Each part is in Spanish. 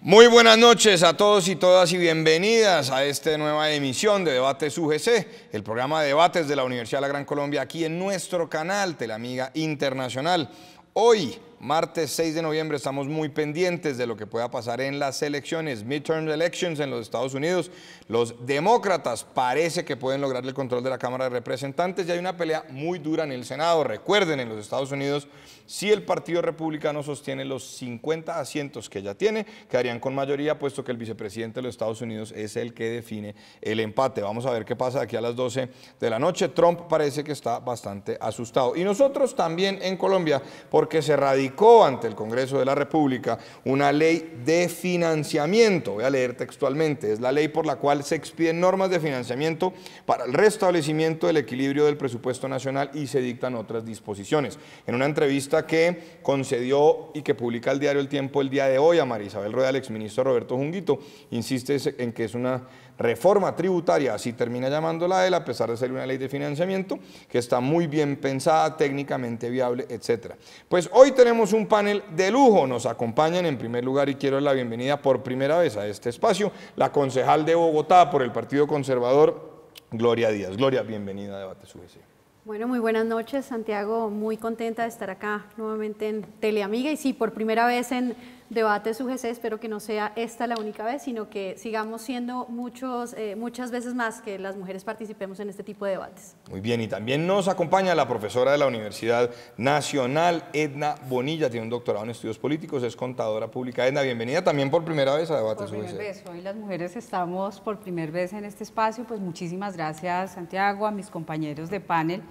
Muy buenas noches a todos y todas y bienvenidas a esta nueva emisión de Debates UGC, el programa de debates de la Universidad de la Gran Colombia aquí en nuestro canal Teleamiga Internacional. Hoy, martes 6 de noviembre, estamos muy pendientes de lo que pueda pasar en las elecciones, midterm elections en los Estados Unidos. Los demócratas parece que pueden lograr el control de la Cámara de Representantes y hay una pelea muy dura en el Senado. Recuerden, en los Estados Unidos, si el Partido Republicano sostiene los 50 asientos que ya tiene, quedarían con mayoría, puesto que el vicepresidente de los Estados Unidos es el que define el empate. Vamos a ver qué pasa de aquí a las 12 de la noche. Trump parece que está bastante asustado. Y nosotros también en Colombia, porque se radicó ante el Congreso de la República una ley de financiamiento. Voy a leer textualmente. Es la ley por la cual se expiden normas de financiamiento para el restablecimiento del equilibrio del presupuesto nacional y se dictan otras disposiciones. En una entrevista que concedió y que publica el diario El Tiempo el día de hoy a María Isabel Rueda, el exministro Roberto Junguito, insiste en que es una reforma tributaria, así termina llamándola él, a pesar de ser una ley de financiamiento, que está muy bien pensada, técnicamente viable, etc. Pues hoy tenemos un panel de lujo. Nos acompañan en primer lugar, y quiero dar la bienvenida por primera vez a este espacio, la concejal de Bogotá por el Partido Conservador, Gloria Díaz. Gloria, bienvenida a Debates UGC. Bueno, muy buenas noches, Santiago. Muy contenta de estar acá nuevamente en Teleamiga y sí, por primera vez en Debates UGC. Espero que no sea esta la única vez, sino que sigamos siendo muchas veces más que las mujeres participemos en este tipo de debates. Muy bien, y también nos acompaña la profesora de la Universidad Nacional, Edna Bonilla, tiene un doctorado en estudios políticos, es contadora pública. Edna, bienvenida también por primera vez a Debates UGC. Por primera vez, hoy las mujeres estamos por primera vez en este espacio, pues muchísimas gracias, Santiago, a mis compañeros de panel.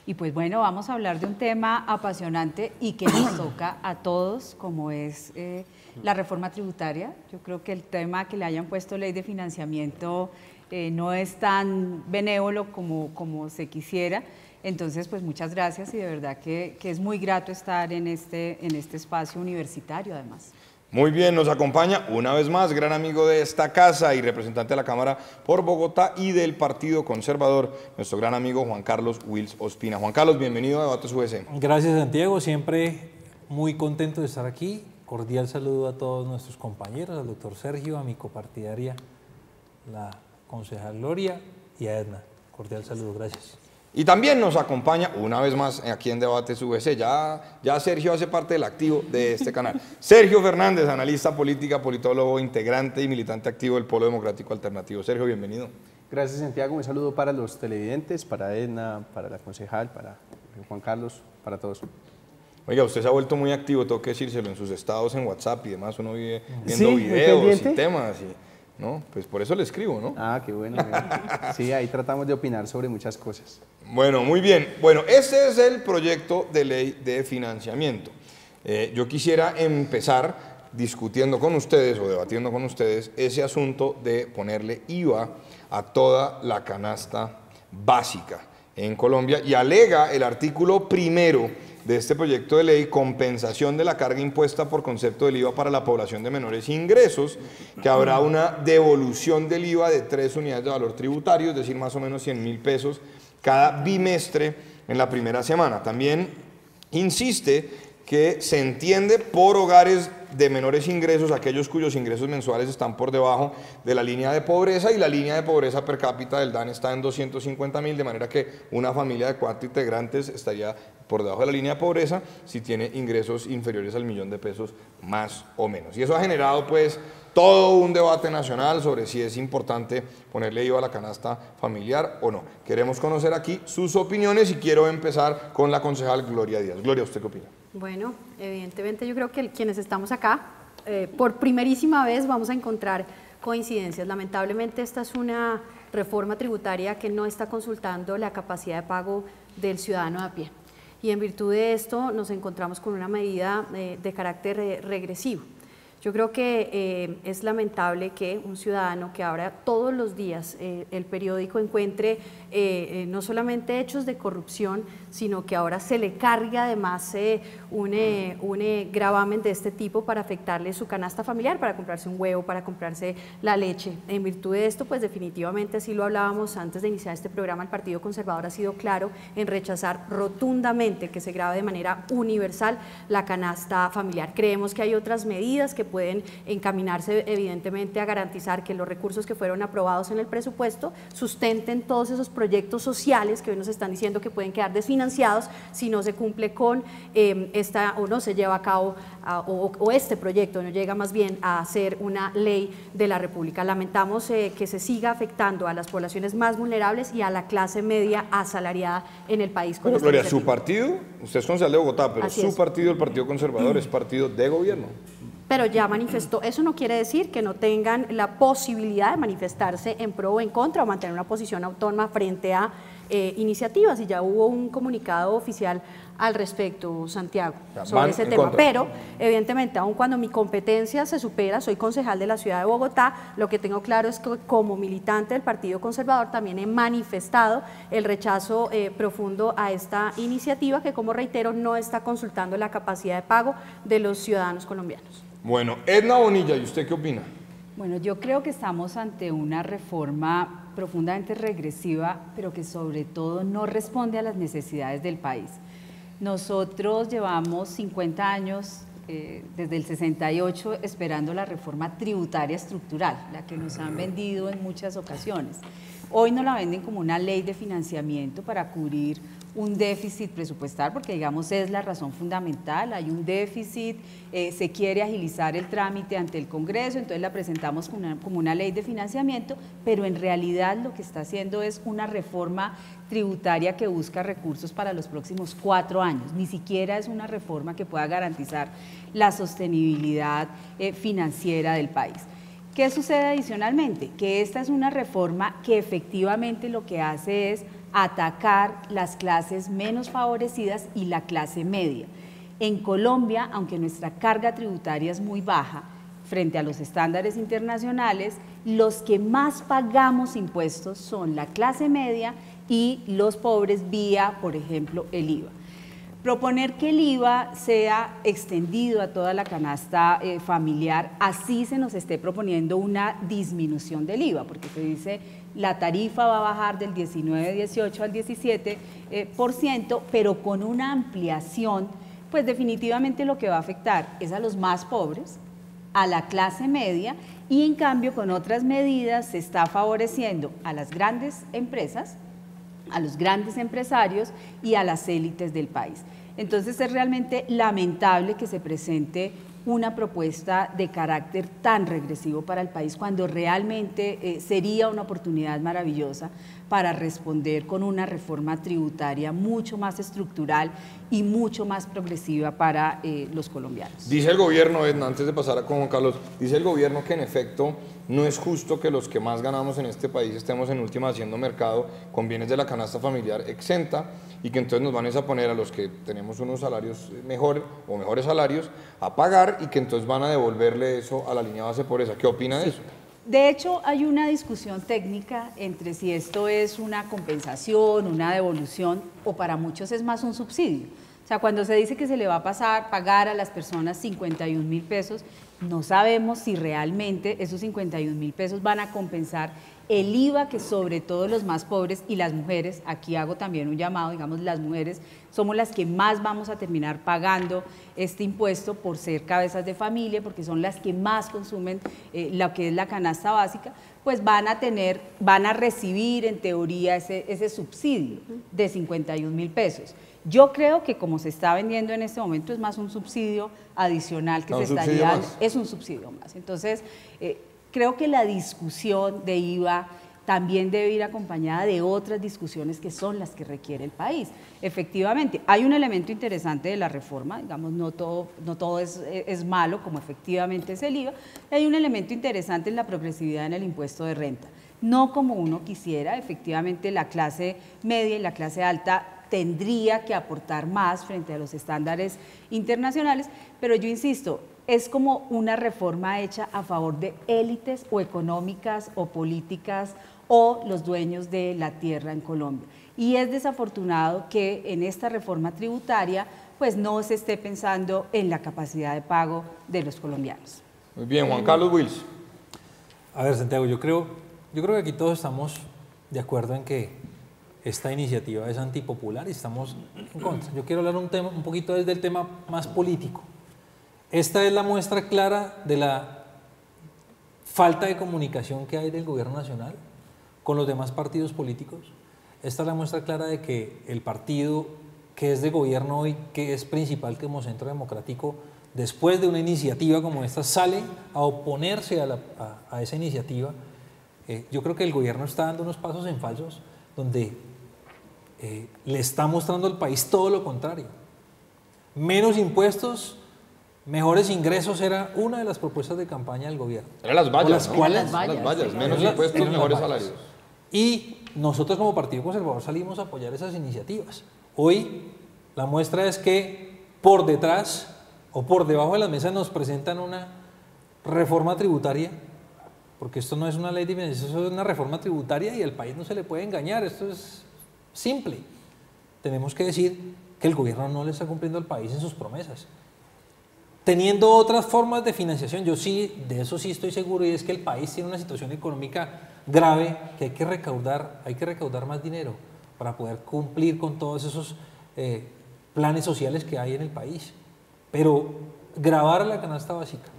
Y pues bueno, vamos a hablar de un tema apasionante y que nos toca a todos, como es la reforma tributaria. Yo creo que el tema que le hayan puesto ley de financiamiento no es tan benévolo como se quisiera. Entonces, pues muchas gracias y de verdad que es muy grato estar en este espacio universitario además. Muy bien, nos acompaña una vez más, gran amigo de esta casa y representante de la Cámara por Bogotá y del Partido Conservador, nuestro gran amigo Juan Carlos Wills Ospina. Juan Carlos, bienvenido a Debates UGC. Gracias, Santiago, siempre muy contento de estar aquí. Cordial saludo a todos nuestros compañeros, al doctor Sergio, a mi copartidaria, la concejal Gloria, y a Edna. Cordial saludo, gracias. Y también nos acompaña una vez más aquí en Debates UGC, ya Sergio hace parte del activo de este canal. Sergio Fernández, analista política, politólogo, integrante y militante activo del Polo Democrático Alternativo. Sergio, bienvenido. Gracias, Santiago. Un saludo para los televidentes, para Edna, para la concejal, para Juan Carlos, para todos. Oiga, usted se ha vuelto muy activo, tengo que decírselo, en sus estados en WhatsApp y demás, uno vive viendo videos y temas, ¿no? Pues por eso le escribo, ¿no? Ah, qué bueno. Sí, ahí tratamos de opinar sobre muchas cosas. Bueno, muy bien. Bueno, este es el proyecto de ley de financiamiento. Yo quisiera empezar discutiendo con ustedes o debatiendo con ustedes ese asunto de ponerle IVA a toda la canasta básica en Colombia, y alega el artículo primero de este proyecto de ley compensación de la carga impuesta por concepto del IVA para la población de menores ingresos, que habrá una devolución del IVA de 3 unidades de valor tributario, es decir, más o menos 100.000 pesos cada bimestre en la primera semana. También insiste que se entiende por hogares de menores ingresos aquellos cuyos ingresos mensuales están por debajo de la línea de pobreza, y la línea de pobreza per cápita del DAN está en 250.000, de manera que una familia de 4 integrantes estaría por debajo de la línea de pobreza si tiene ingresos inferiores al $1.000.000 más o menos. Y eso ha generado pues todo un debate nacional sobre si es importante ponerle IVA a la canasta familiar o no. Queremos conocer aquí sus opiniones y quiero empezar con la concejal Gloria Díaz. Gloria, ¿usted qué opina? Bueno, evidentemente yo creo que quienes estamos acá, por primerísima vez vamos a encontrar coincidencias. Lamentablemente esta es una reforma tributaria que no está consultando la capacidad de pago del ciudadano de a pie. Y en virtud de esto nos encontramos con una medida de carácter regresivo. Yo creo que es lamentable que un ciudadano que abra todos los días el periódico encuentre no solamente hechos de corrupción, sino que ahora se le cargue además un gravamen de este tipo para afectarle su canasta familiar, para comprarse un huevo, para comprarse la leche. En virtud de esto, pues definitivamente, así lo hablábamos antes de iniciar este programa, el Partido Conservador ha sido claro en rechazar rotundamente que se grave de manera universal la canasta familiar. Creemos que hay otras medidas que pueden encaminarse evidentemente a garantizar que los recursos que fueron aprobados en el presupuesto sustenten todos esos proyectos sociales que hoy nos están diciendo que pueden quedar desfinanciados si no se cumple con o no se lleva a cabo o este proyecto no llega más bien a ser una ley de la República. Lamentamos que se siga afectando a las poblaciones más vulnerables y a la clase media asalariada en el país. Bueno, Gloria, su partido, usted es concejal de Bogotá, pero su partido, el Partido Conservador, es partido de gobierno. Pero ya manifestó, eso no quiere decir que no tengan la posibilidad de manifestarse en pro o en contra o mantener una posición autónoma frente a iniciativas, y ya hubo un comunicado oficial al respecto, Santiago, sobre ese tema. Pero, evidentemente, aun cuando mi competencia se supera, soy concejal de la ciudad de Bogotá, lo que tengo claro es que como militante del Partido Conservador también he manifestado el rechazo profundo a esta iniciativa que, como reitero, no está consultando la capacidad de pago de los ciudadanos colombianos. Bueno, Edna Bonilla, ¿y usted qué opina? Bueno, yo creo que estamos ante una reforma profundamente regresiva, pero que sobre todo no responde a las necesidades del país. Nosotros llevamos 50 años, desde el 68, esperando la reforma tributaria estructural, la que nos han vendido en muchas ocasiones. Hoy nos la venden como una ley de financiamiento para cubrir un déficit presupuestal, porque digamos es la razón fundamental, hay un déficit, se quiere agilizar el trámite ante el Congreso, entonces la presentamos como una ley de financiamiento, pero en realidad lo que está haciendo es una reforma tributaria que busca recursos para los próximos 4 años, ni siquiera es una reforma que pueda garantizar la sostenibilidad financiera del país. ¿Qué sucede adicionalmente? Que esta es una reforma que efectivamente lo que hace es atacar las clases menos favorecidas y la clase media. En Colombia, aunque nuestra carga tributaria es muy baja frente a los estándares internacionales, los que más pagamos impuestos son la clase media y los pobres vía, por ejemplo, el IVA. Proponer que el IVA sea extendido a toda la canasta familiar, así se nos esté proponiendo una disminución del IVA, porque se dice la tarifa va a bajar del 19, 18 al 17%, pero con una ampliación, pues definitivamente lo que va a afectar es a los más pobres, a la clase media, y en cambio con otras medidas se está favoreciendo a las grandes empresas, a los grandes empresarios y a las élites del país. Entonces es realmente lamentable que se presente una propuesta de carácter tan regresivo para el país cuando realmente sería una oportunidad maravillosa para responder con una reforma tributaria mucho más estructural y mucho más progresiva para los colombianos. Dice el gobierno, Edna, antes de pasar con Juan Carlos, dice el gobierno que en efecto no es justo que los que más ganamos en este país estemos en última haciendo mercado con bienes de la canasta familiar exenta, y que entonces nos van a poner a los que tenemos unos salarios mejores o mejores salarios a pagar, y que entonces van a devolverle eso a la línea base de pobreza. ¿Qué opina de eso? De hecho, hay una discusión técnica entre si esto es una compensación, una devolución, o para muchos es más un subsidio. O sea, cuando se dice que se le va a pagar a las personas 51.000 pesos, no sabemos si realmente esos 51.000 pesos van a compensar el IVA que sobre todo los más pobres y las mujeres, aquí hago también un llamado, digamos, las mujeres somos las que más vamos a terminar pagando este impuesto por ser cabezas de familia, porque son las que más consumen lo que es la canasta básica, pues van a recibir en teoría ese subsidio de 51.000 pesos. Yo creo que como se está vendiendo en este momento es más un subsidio adicional que se estaría dando, es un subsidio más. Entonces, creo que la discusión de IVA también debe ir acompañada de otras discusiones que son las que requiere el país. Efectivamente, hay un elemento interesante de la reforma, digamos, no todo es malo, como efectivamente es el IVA, hay un elemento interesante en la progresividad en el impuesto de renta. No como uno quisiera, efectivamente la clase media y la clase alta tendría que aportar más frente a los estándares internacionales, pero yo insisto, es como una reforma hecha a favor de élites o económicas o políticas o los dueños de la tierra en Colombia. Y es desafortunado que en esta reforma tributaria pues no se esté pensando en la capacidad de pago de los colombianos. Muy bien, Juan Carlos Wills. A ver, Santiago, yo creo que aquí todos estamos de acuerdo en que esta iniciativa es antipopular y estamos en contra. Yo quiero hablar un poquito desde el tema más político. esta es la muestra clara de la falta de comunicación que hay del gobierno nacional con los demás partidos políticos. Esta es la muestra clara de que el partido que es de gobierno hoy, que es principal como Centro Democrático, después de una iniciativa como esta, sale a oponerse a esa iniciativa. Yo creo que el gobierno está dando unos pasos en falsos donde le está mostrando al país todo lo contrario. Menos impuestos, mejores ingresos era una de las propuestas de campaña del gobierno. Eran las vallas, ¿no? Las vallas, menos impuestos, mejores salarios. Y nosotros como Partido Conservador salimos a apoyar esas iniciativas. Hoy la muestra es que por detrás o por debajo de la mesa nos presentan una reforma tributaria, porque esto no es una ley de financiación, eso es una reforma tributaria y al país no se le puede engañar, esto es simple. Tenemos que decir que el gobierno no le está cumpliendo al país en sus promesas. Teniendo otras formas de financiación, yo sí, de eso sí estoy seguro, y es que el país tiene una situación económica grave, que hay que recaudar más dinero para poder cumplir con todos esos planes sociales que hay en el país. Pero gravar la canasta básica,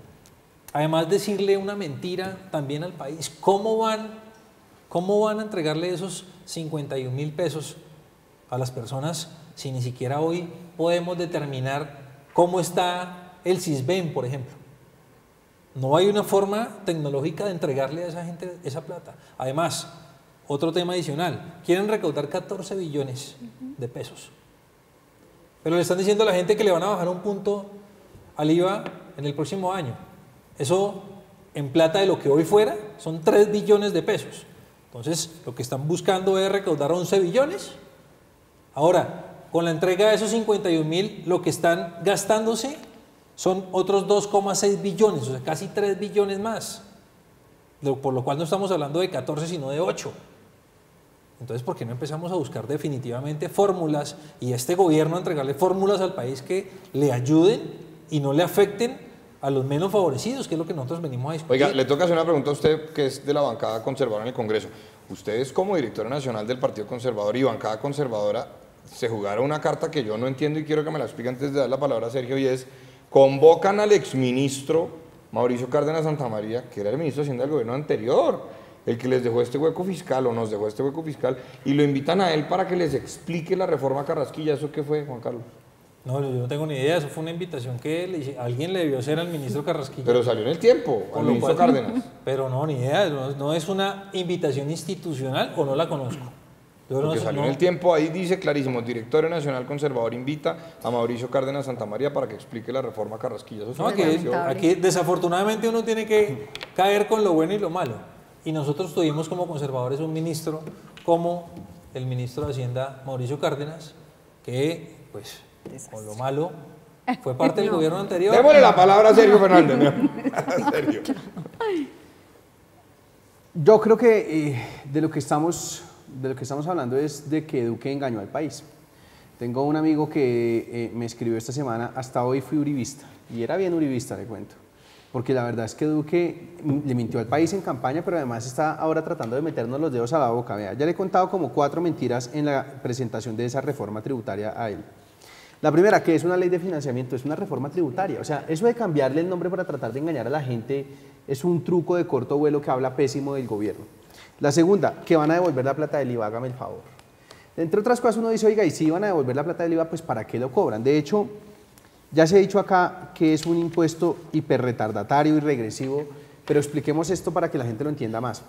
además decirle una mentira también al país, ¿cómo van a entregarle esos 51.000 pesos a las personas si ni siquiera hoy podemos determinar cómo está el Sisbén, por ejemplo? No hay una forma tecnológica de entregarle a esa gente esa plata. Además, otro tema adicional, quieren recaudar 14 billones de pesos. Pero le están diciendo a la gente que le van a bajar un punto al IVA en el próximo año. Eso, en plata de lo que hoy fuera, son 3 billones de pesos. Entonces, lo que están buscando es recaudar 11 billones. Ahora, con la entrega de esos 51.000, lo que están gastándose son otros 2,6 billones, o sea, casi 3 billones más. Por lo cual no estamos hablando de 14, sino de 8. Entonces, ¿por qué no empezamos a buscar definitivamente fórmulas y este gobierno a entregarle fórmulas al país que le ayuden y no le afecten a los menos favorecidos, que es lo que nosotros venimos a discutir? Oiga, le toca hacer una pregunta a usted, que es de la bancada conservadora en el Congreso. Ustedes, como directora nacional del Partido Conservador y bancada conservadora, se jugaron una carta que yo no entiendo y quiero que me la explique antes de dar la palabra a Sergio, y es: convocan al exministro Mauricio Cárdenas Santamaría, que era el ministro de Hacienda del gobierno anterior, el que les dejó este hueco fiscal o nos dejó este hueco fiscal, y lo invitan a él para que les explique la reforma Carrasquilla. ¿Eso qué fue, Juan Carlos? No, yo no tengo ni idea, eso fue una invitación que alguien le debió hacer al ministro Carrasquilla. Pero salió en el tiempo, al ministro Cárdenas. Pero no, ni idea, no es una invitación institucional o no la conozco. Porque salió en el tiempo, ahí dice clarísimo: Directorio Nacional Conservador invita a Mauricio Cárdenas Santamaría para que explique la reforma Carrasquilla. Eso no, aquí desafortunadamente uno tiene que caer con lo bueno y lo malo. Y nosotros tuvimos como conservadores un ministro como el ministro de Hacienda, Mauricio Cárdenas, que pues con lo malo fue parte del gobierno anterior. Démosle la palabra a Sergio Fernández. Sergio. Yo creo que de lo que estamos hablando es de que Duque engañó al país. Tengo un amigo que me escribió esta semana: hasta hoy fui uribista, y era bien uribista, le cuento, porque la verdad es que Duque le mintió al país en campaña, pero además está ahora tratando de meternos los dedos a la boca. Vea, ya le he contado como 4 mentiras en la presentación de esa reforma tributaria a él. La primera, que es una ley de financiamiento, es una reforma tributaria. O sea, eso de cambiarle el nombre para tratar de engañar a la gente es un truco de corto vuelo que habla pésimo del gobierno. La segunda, que van a devolver la plata del IVA, hágame el favor. Entre otras cosas uno dice: oiga, y si van a devolver la plata del IVA, pues ¿para qué lo cobran? De hecho, ya se ha dicho acá que es un impuesto hiperretardatario y regresivo, pero expliquemos esto para que la gente lo entienda más.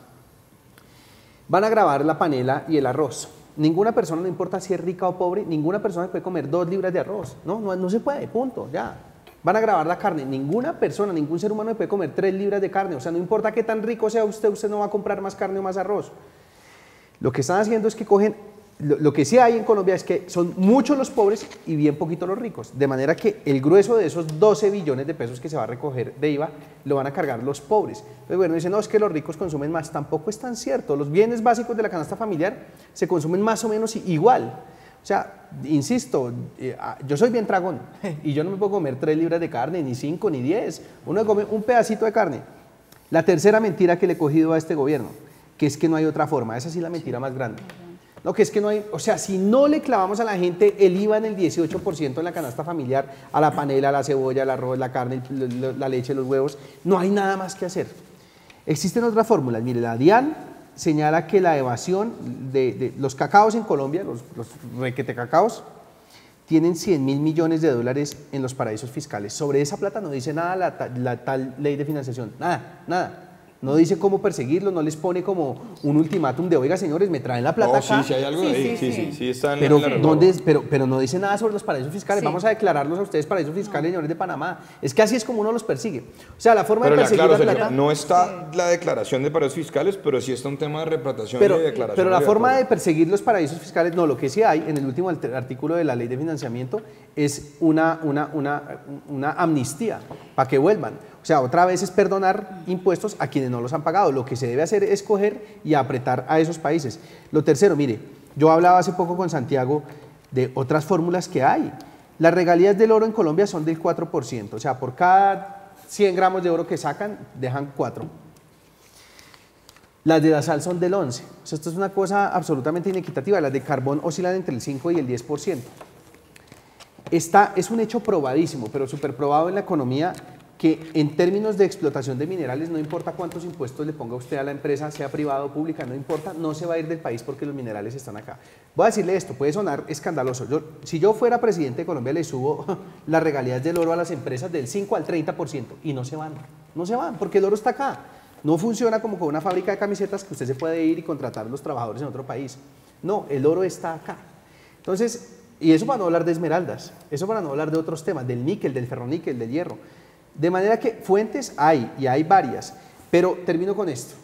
Van a gravar la panela y el arroz. Ninguna persona, no importa si es rica o pobre, ninguna persona puede comer 2 libras de arroz. No se puede, punto, ya. Van a gravar la carne. Ninguna persona, ningún ser humano puede comer 3 libras de carne. O sea, no importa qué tan rico sea usted no va a comprar más carne o más arroz. Lo que están haciendo es que cogen... Lo que sí hay en Colombia es que son muchos los pobres y bien poquitos los ricos, de manera que el grueso de esos 12 billones de pesos que se va a recoger de IVA lo van a cargar los pobres. Entonces, bueno, dicen: no, es que los ricos consumen más. Tampoco es tan cierto. Los bienes básicos de la canasta familiar se consumen más o menos igual. O sea, insisto, yo soy bien tragón y yo no me puedo comer 3 libras de carne, ni 5, ni 10. Uno come un pedacito de carne. La tercera mentira que le he cogido a este gobierno, que es que no hay otra forma. Esa sí es la mentira más grande. No, que es que no hay, o sea, si no le clavamos a la gente el IVA en el 18% en la canasta familiar, a la panela, a la cebolla, al arroz, la carne, la leche, los huevos, no hay nada más que hacer. Existen otras fórmulas. Mire, la DIAN señala que la evasión de los cacaos en Colombia, los requete cacaos, tienen 100.000 millones de dólares en los paraísos fiscales. Sobre esa plata no dice nada la tal ley de financiación, nada. No dice cómo perseguirlo, no les pone como un ultimátum de, oiga, señores, me traen la plata acá. Sí, hay algo de ahí, sí está en pero, la reforma. pero no dice nada sobre los paraísos fiscales. Vamos a declararlos a ustedes paraísos fiscales, señores de Panamá. Es que así es como uno los persigue. O sea, la forma de perseguir la plata... No está la declaración de paraísos fiscales, pero sí está un tema de repatriación y de declaración. Pero la forma de perseguir los paraísos fiscales, no, lo que sí hay en el último artículo de la ley de financiamiento es una amnistía para que vuelvan. O sea, otra vez es perdonar impuestos a quienes no los han pagado. Lo que se debe hacer es coger y apretar a esos países. Lo tercero, mire, yo hablaba hace poco con Santiago de otras fórmulas que hay. Las regalías del oro en Colombia son del 4%. O sea, por cada 100 gramos de oro que sacan, dejan 4. Las de la sal son del 11%. O sea, esto es una cosa absolutamente inequitativa. Las de carbón oscilan entre el 5 y el 10%. Es un hecho probadísimo, pero súper probado en la economía, que en términos de explotación de minerales, no importa cuántos impuestos le ponga usted a la empresa, sea privada o pública, no importa, no se va a ir del país porque los minerales están acá. Voy a decirle esto, puede sonar escandaloso. Si yo fuera presidente de Colombia, le subo las regalías del oro a las empresas del 5 al 30% y no se van, porque el oro está acá. No funciona como con una fábrica de camisetas que usted se puede ir y contratar a los trabajadores en otro país. No, el oro está acá. Entonces, y eso para no hablar de esmeraldas, eso para no hablar de otros temas, del níquel, del ferroníquel, del hierro. De manera que fuentes hay, y hay varias, pero termino con esto.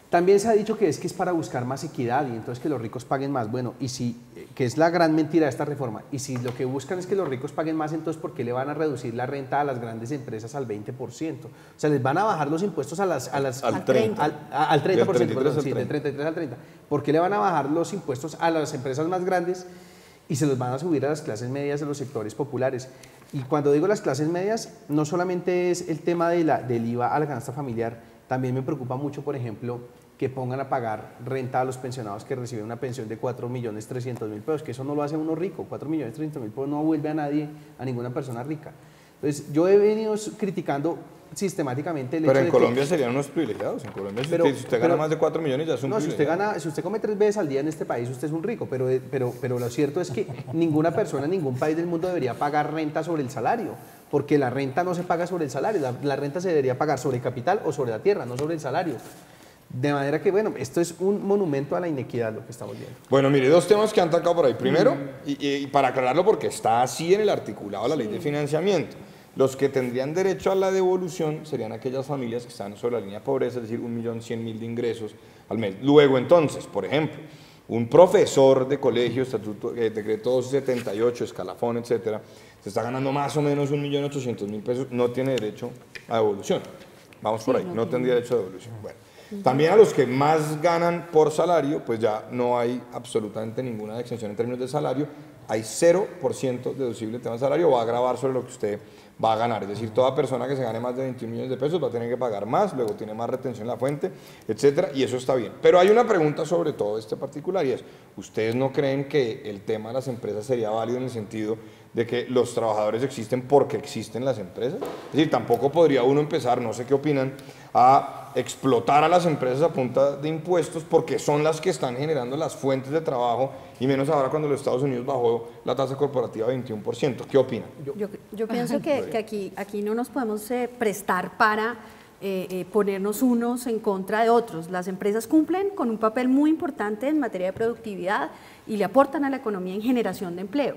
También se ha dicho que es para buscar más equidad y entonces que los ricos paguen más. Bueno, y si, que es la gran mentira de esta reforma, y si lo que buscan es que los ricos paguen más, entonces ¿por qué le van a reducir la renta a las grandes empresas al 20%? O sea, les van a bajar los impuestos al 30%, perdón, sí, del 33 al 30%. ¿Por qué le van a bajar los impuestos a las empresas más grandes y se los van a subir a las clases medias de los sectores populares? Y cuando digo las clases medias, no solamente es el tema del IVA a la canasta familiar, también me preocupa mucho, por ejemplo, que pongan a pagar renta a los pensionados que reciben una pensión de 4.300.000 pesos, que eso no lo hace uno rico. 4.300.000 pesos no vuelve a nadie, a ninguna persona rica. Entonces, yo he venido criticando sistemáticamente el hecho de que... Pero en Colombia serían unos privilegiados. En Colombia, si usted gana más de 4 millones, ya es un privilegiado. Si usted come 3 veces al día en este país, usted es un rico. Pero lo cierto es que ninguna persona en ningún país del mundo debería pagar renta sobre el salario, porque la renta no se paga sobre el salario. La renta se debería pagar sobre el capital o sobre la tierra, no sobre el salario. De manera que, bueno, esto es un monumento a la inequidad lo que estamos viendo. Bueno, mire, dos temas que han tocado por ahí. Primero, y para aclararlo porque está así en el articulado de la ley de financiamiento, los que tendrían derecho a la devolución serían aquellas familias que están sobre la línea de pobreza, es decir, 1.100.000 de ingresos al mes. Luego, entonces, por ejemplo, un profesor de colegio, estatuto, decreto 278, escalafón, etcétera, se está ganando más o menos 1.800.000 pesos, no tiene derecho a devolución. Vamos por ahí, no tendría derecho a devolución. Bueno. También a los que más ganan por salario, pues ya no hay absolutamente ninguna exención en términos de salario, hay 0% deducible el tema de salario, va a gravar sobre lo que usted va a ganar, es decir, toda persona que se gane más de 21 millones de pesos va a tener que pagar más, luego tiene más retención en la fuente, etcétera, y eso está bien. Pero hay una pregunta sobre todo este particular y es, ¿ustedes no creen que el tema de las empresas sería válido en el sentido de que los trabajadores existen porque existen las empresas? Es decir, tampoco podría uno empezar, no sé qué opinan, a explotar a las empresas a punta de impuestos porque son las que están generando las fuentes de trabajo y menos ahora cuando los Estados Unidos bajó la tasa corporativa a 21%. ¿Qué opinan? Yo pienso que aquí no nos podemos prestar para ponernos unos en contra de otros. Las empresas cumplen con un papel muy importante en materia de productividad y le aportan a la economía en generación de empleo.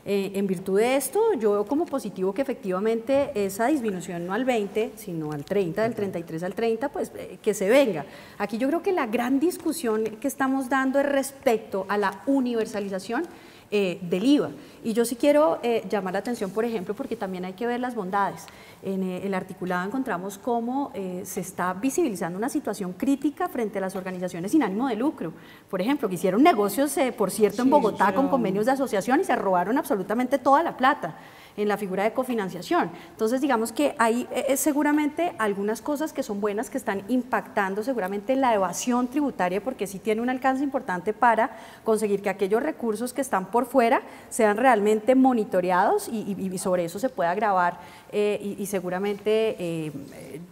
En virtud de esto, yo veo como positivo que efectivamente esa disminución no al 20, sino al 30, del 33 al 30, pues que se venga. Aquí yo creo que la gran discusión que estamos dando es respecto a la universalización del IVA. Y yo sí quiero llamar la atención, por ejemplo, porque también hay que ver las bondades. En el articulado encontramos cómo se está visibilizando una situación crítica frente a las organizaciones sin ánimo de lucro. Por ejemplo, que hicieron negocios, por cierto, en Bogotá con convenios de asociación y se robaron absolutamente toda la plata. en la figura de cofinanciación. Entonces, digamos que hay seguramente algunas cosas que son buenas, que están impactando seguramente la evasión tributaria, porque sí tiene un alcance importante para conseguir que aquellos recursos que están por fuera sean realmente monitoreados y sobre eso se pueda grabar y seguramente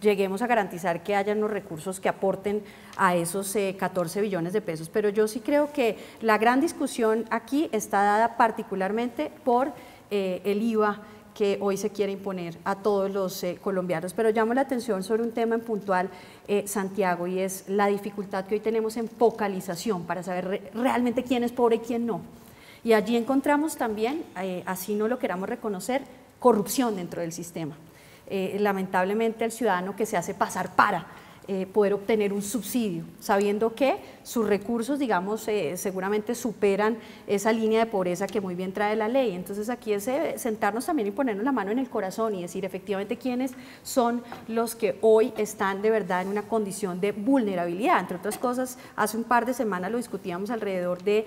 lleguemos a garantizar que hayan los recursos que aporten a esos 14 billones de pesos. Pero yo sí creo que la gran discusión aquí está dada particularmente por el IVA que hoy se quiere imponer a todos los colombianos. Pero llamo la atención sobre un tema en puntual, Santiago, y es la dificultad que hoy tenemos en focalización para saber realmente quién es pobre y quién no. Y allí encontramos también, así no lo queramos reconocer, corrupción dentro del sistema. Lamentablemente el ciudadano que se hace pasar para poder obtener un subsidio, sabiendo que sus recursos, digamos, seguramente superan esa línea de pobreza que muy bien trae la ley. Entonces aquí es sentarnos también y ponernos la mano en el corazón y decir efectivamente quiénes son los que hoy están de verdad en una condición de vulnerabilidad. Entre otras cosas, hace un par de semanas lo discutíamos alrededor de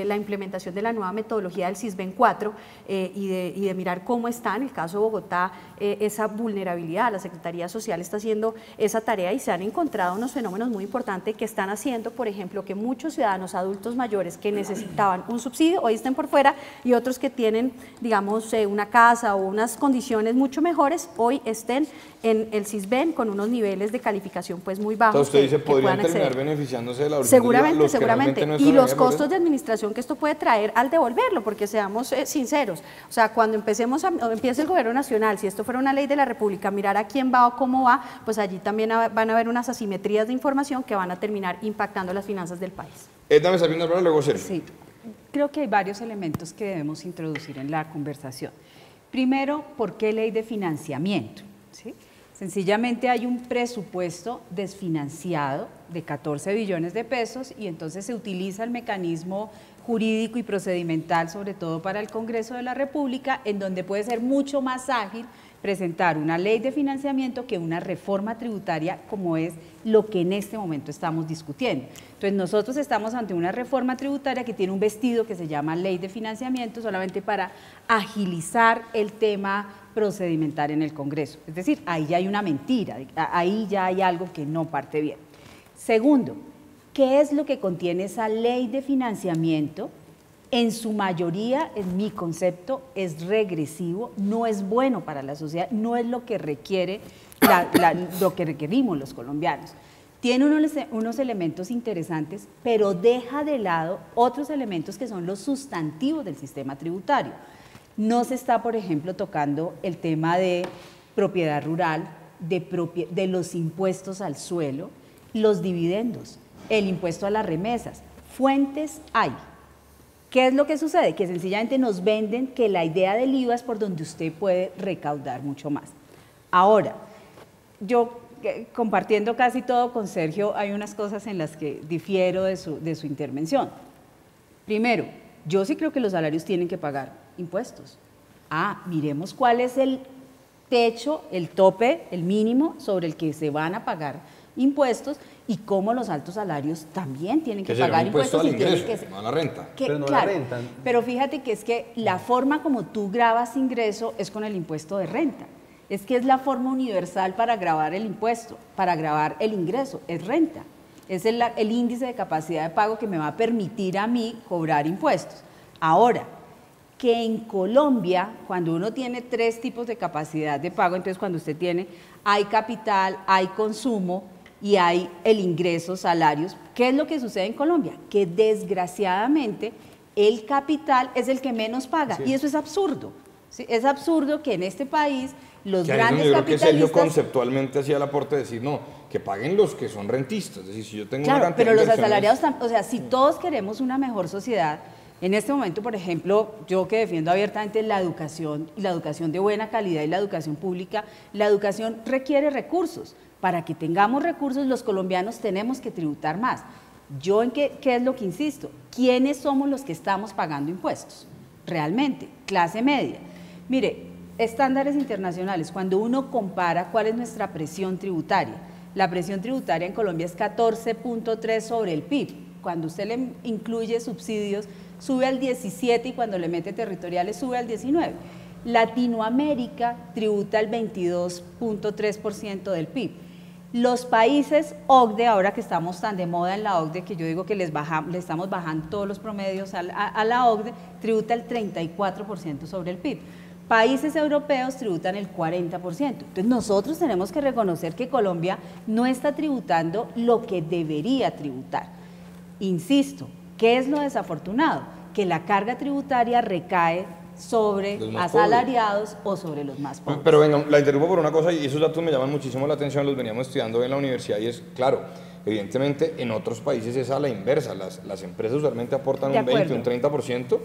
la implementación de la nueva metodología del SISBEN 4 y de mirar cómo está, en el caso de Bogotá, esa vulnerabilidad. La Secretaría Social está haciendo esa tarea y se han encontrado unos fenómenos muy importantes que están haciendo, por ejemplo, que muchos ciudadanos adultos mayores que necesitaban un subsidio hoy estén por fuera y otros que tienen, digamos, una casa o unas condiciones mucho mejores, hoy estén en el SISBEN con unos niveles de calificación pues muy bajos. Entonces usted dice, ¿podrían terminar beneficiándose de la seguramente, seguramente. Y los costos pobreza? de administración que esto puede traer al devolverlo, porque seamos sinceros, o sea, cuando empiece el gobierno nacional, si esto fuera una ley de la República, mirar a quién va o cómo va, pues allí también van a haber unas asimetrías de información que van a terminar impactando las finanzas del país. Edna, me está viendo hablar, luego Sergio. Sí, creo que hay varios elementos que debemos introducir en la conversación. Primero, ¿por qué ley de financiamiento? ¿Sí? Sencillamente hay un presupuesto desfinanciado de 14 billones de pesos y entonces se utiliza el mecanismo jurídico y procedimental, sobre todo para el Congreso de la República, en donde puede ser mucho más ágil presentar una ley de financiamiento que una reforma tributaria, como es lo que en este momento estamos discutiendo. Entonces nosotros estamos ante una reforma tributaria que tiene un vestido que se llama ley de financiamiento solamente para agilizar el tema procedimental en el Congreso. Es decir, ahí ya hay una mentira, ahí ya hay algo que no parte bien. Segundo, ¿qué es lo que contiene esa ley de financiamiento? En su mayoría, en mi concepto, es regresivo, no es bueno para la sociedad, no es lo que requiere, lo que requerimos los colombianos. Tiene unos elementos interesantes, pero deja de lado otros elementos que son los sustantivos del sistema tributario. No se está, por ejemplo, tocando el tema de propiedad rural, de los impuestos al suelo, los dividendos, el impuesto a las remesas. Fuentes hay. ¿Qué es lo que sucede? Que sencillamente nos venden que la idea del IVA es por donde usted puede recaudar mucho más. Ahora, yo compartiendo casi todo con Sergio, hay unas cosas en las que difiero de su intervención. Primero, yo sí creo que los salarios tienen que pagar impuestos. Miremos cuál es el techo, el tope, el mínimo sobre el que se van a pagar impuestos y cómo los altos salarios también tienen que pagar impuestos. Al ingreso, no a la renta. Pero no claro, la renta. Pero fíjate que es que la forma como tú grabas ingreso es con el impuesto de renta. Es que es la forma universal para grabar el impuesto, para grabar el ingreso, es renta. Es el índice de capacidad de pago que me va a permitir a mí cobrar impuestos. Ahora, que en Colombia, cuando uno tiene 3 tipos de capacidad de pago, entonces cuando usted tiene, hay capital, hay consumo y hay el ingreso, salarios. ¿Qué es lo que sucede en Colombia? Que desgraciadamente el capital es el que menos paga, sí. Y eso es absurdo. ¿Sí? Es absurdo que en este país los grandes yo creo capitalistas... que Sergio conceptualmente hacía el aporte de decir, no, que paguen los que son rentistas. Es decir, si yo tengo claro, una cantidad pero los de asalariados, o sea, si todos queremos una mejor sociedad, en este momento, por ejemplo, yo que defiendo abiertamente la educación, y la educación de buena calidad y la educación pública, la educación requiere recursos. Para que tengamos recursos, los colombianos tenemos que tributar más. Yo en qué es lo que insisto, ¿quiénes somos los que estamos pagando impuestos? Realmente, clase media. Mire, estándares internacionales, cuando uno compara cuál es nuestra presión tributaria, la presión tributaria en Colombia es 14.3 sobre el PIB. Cuando usted le incluye subsidios, sube al 17 y cuando le mete territoriales sube al 19. Latinoamérica tributa el 22.3% del PIB. Los países OCDE, ahora que estamos tan de moda en la OCDE, que yo digo que le estamos bajando todos los promedios a la OCDE, tributa el 34% sobre el PIB. Países europeos tributan el 40%. Entonces nosotros tenemos que reconocer que Colombia no está tributando lo que debería tributar. Insisto, ¿qué es lo desafortunado? Que la carga tributaria recae sobre asalariados o sobre los más pobres. Pero venga, la interrumpo por una cosa y esos datos me llaman muchísimo la atención, los veníamos estudiando en la universidad y es, claro, evidentemente en otros países es a la inversa, las empresas usualmente aportan un 20, un 30%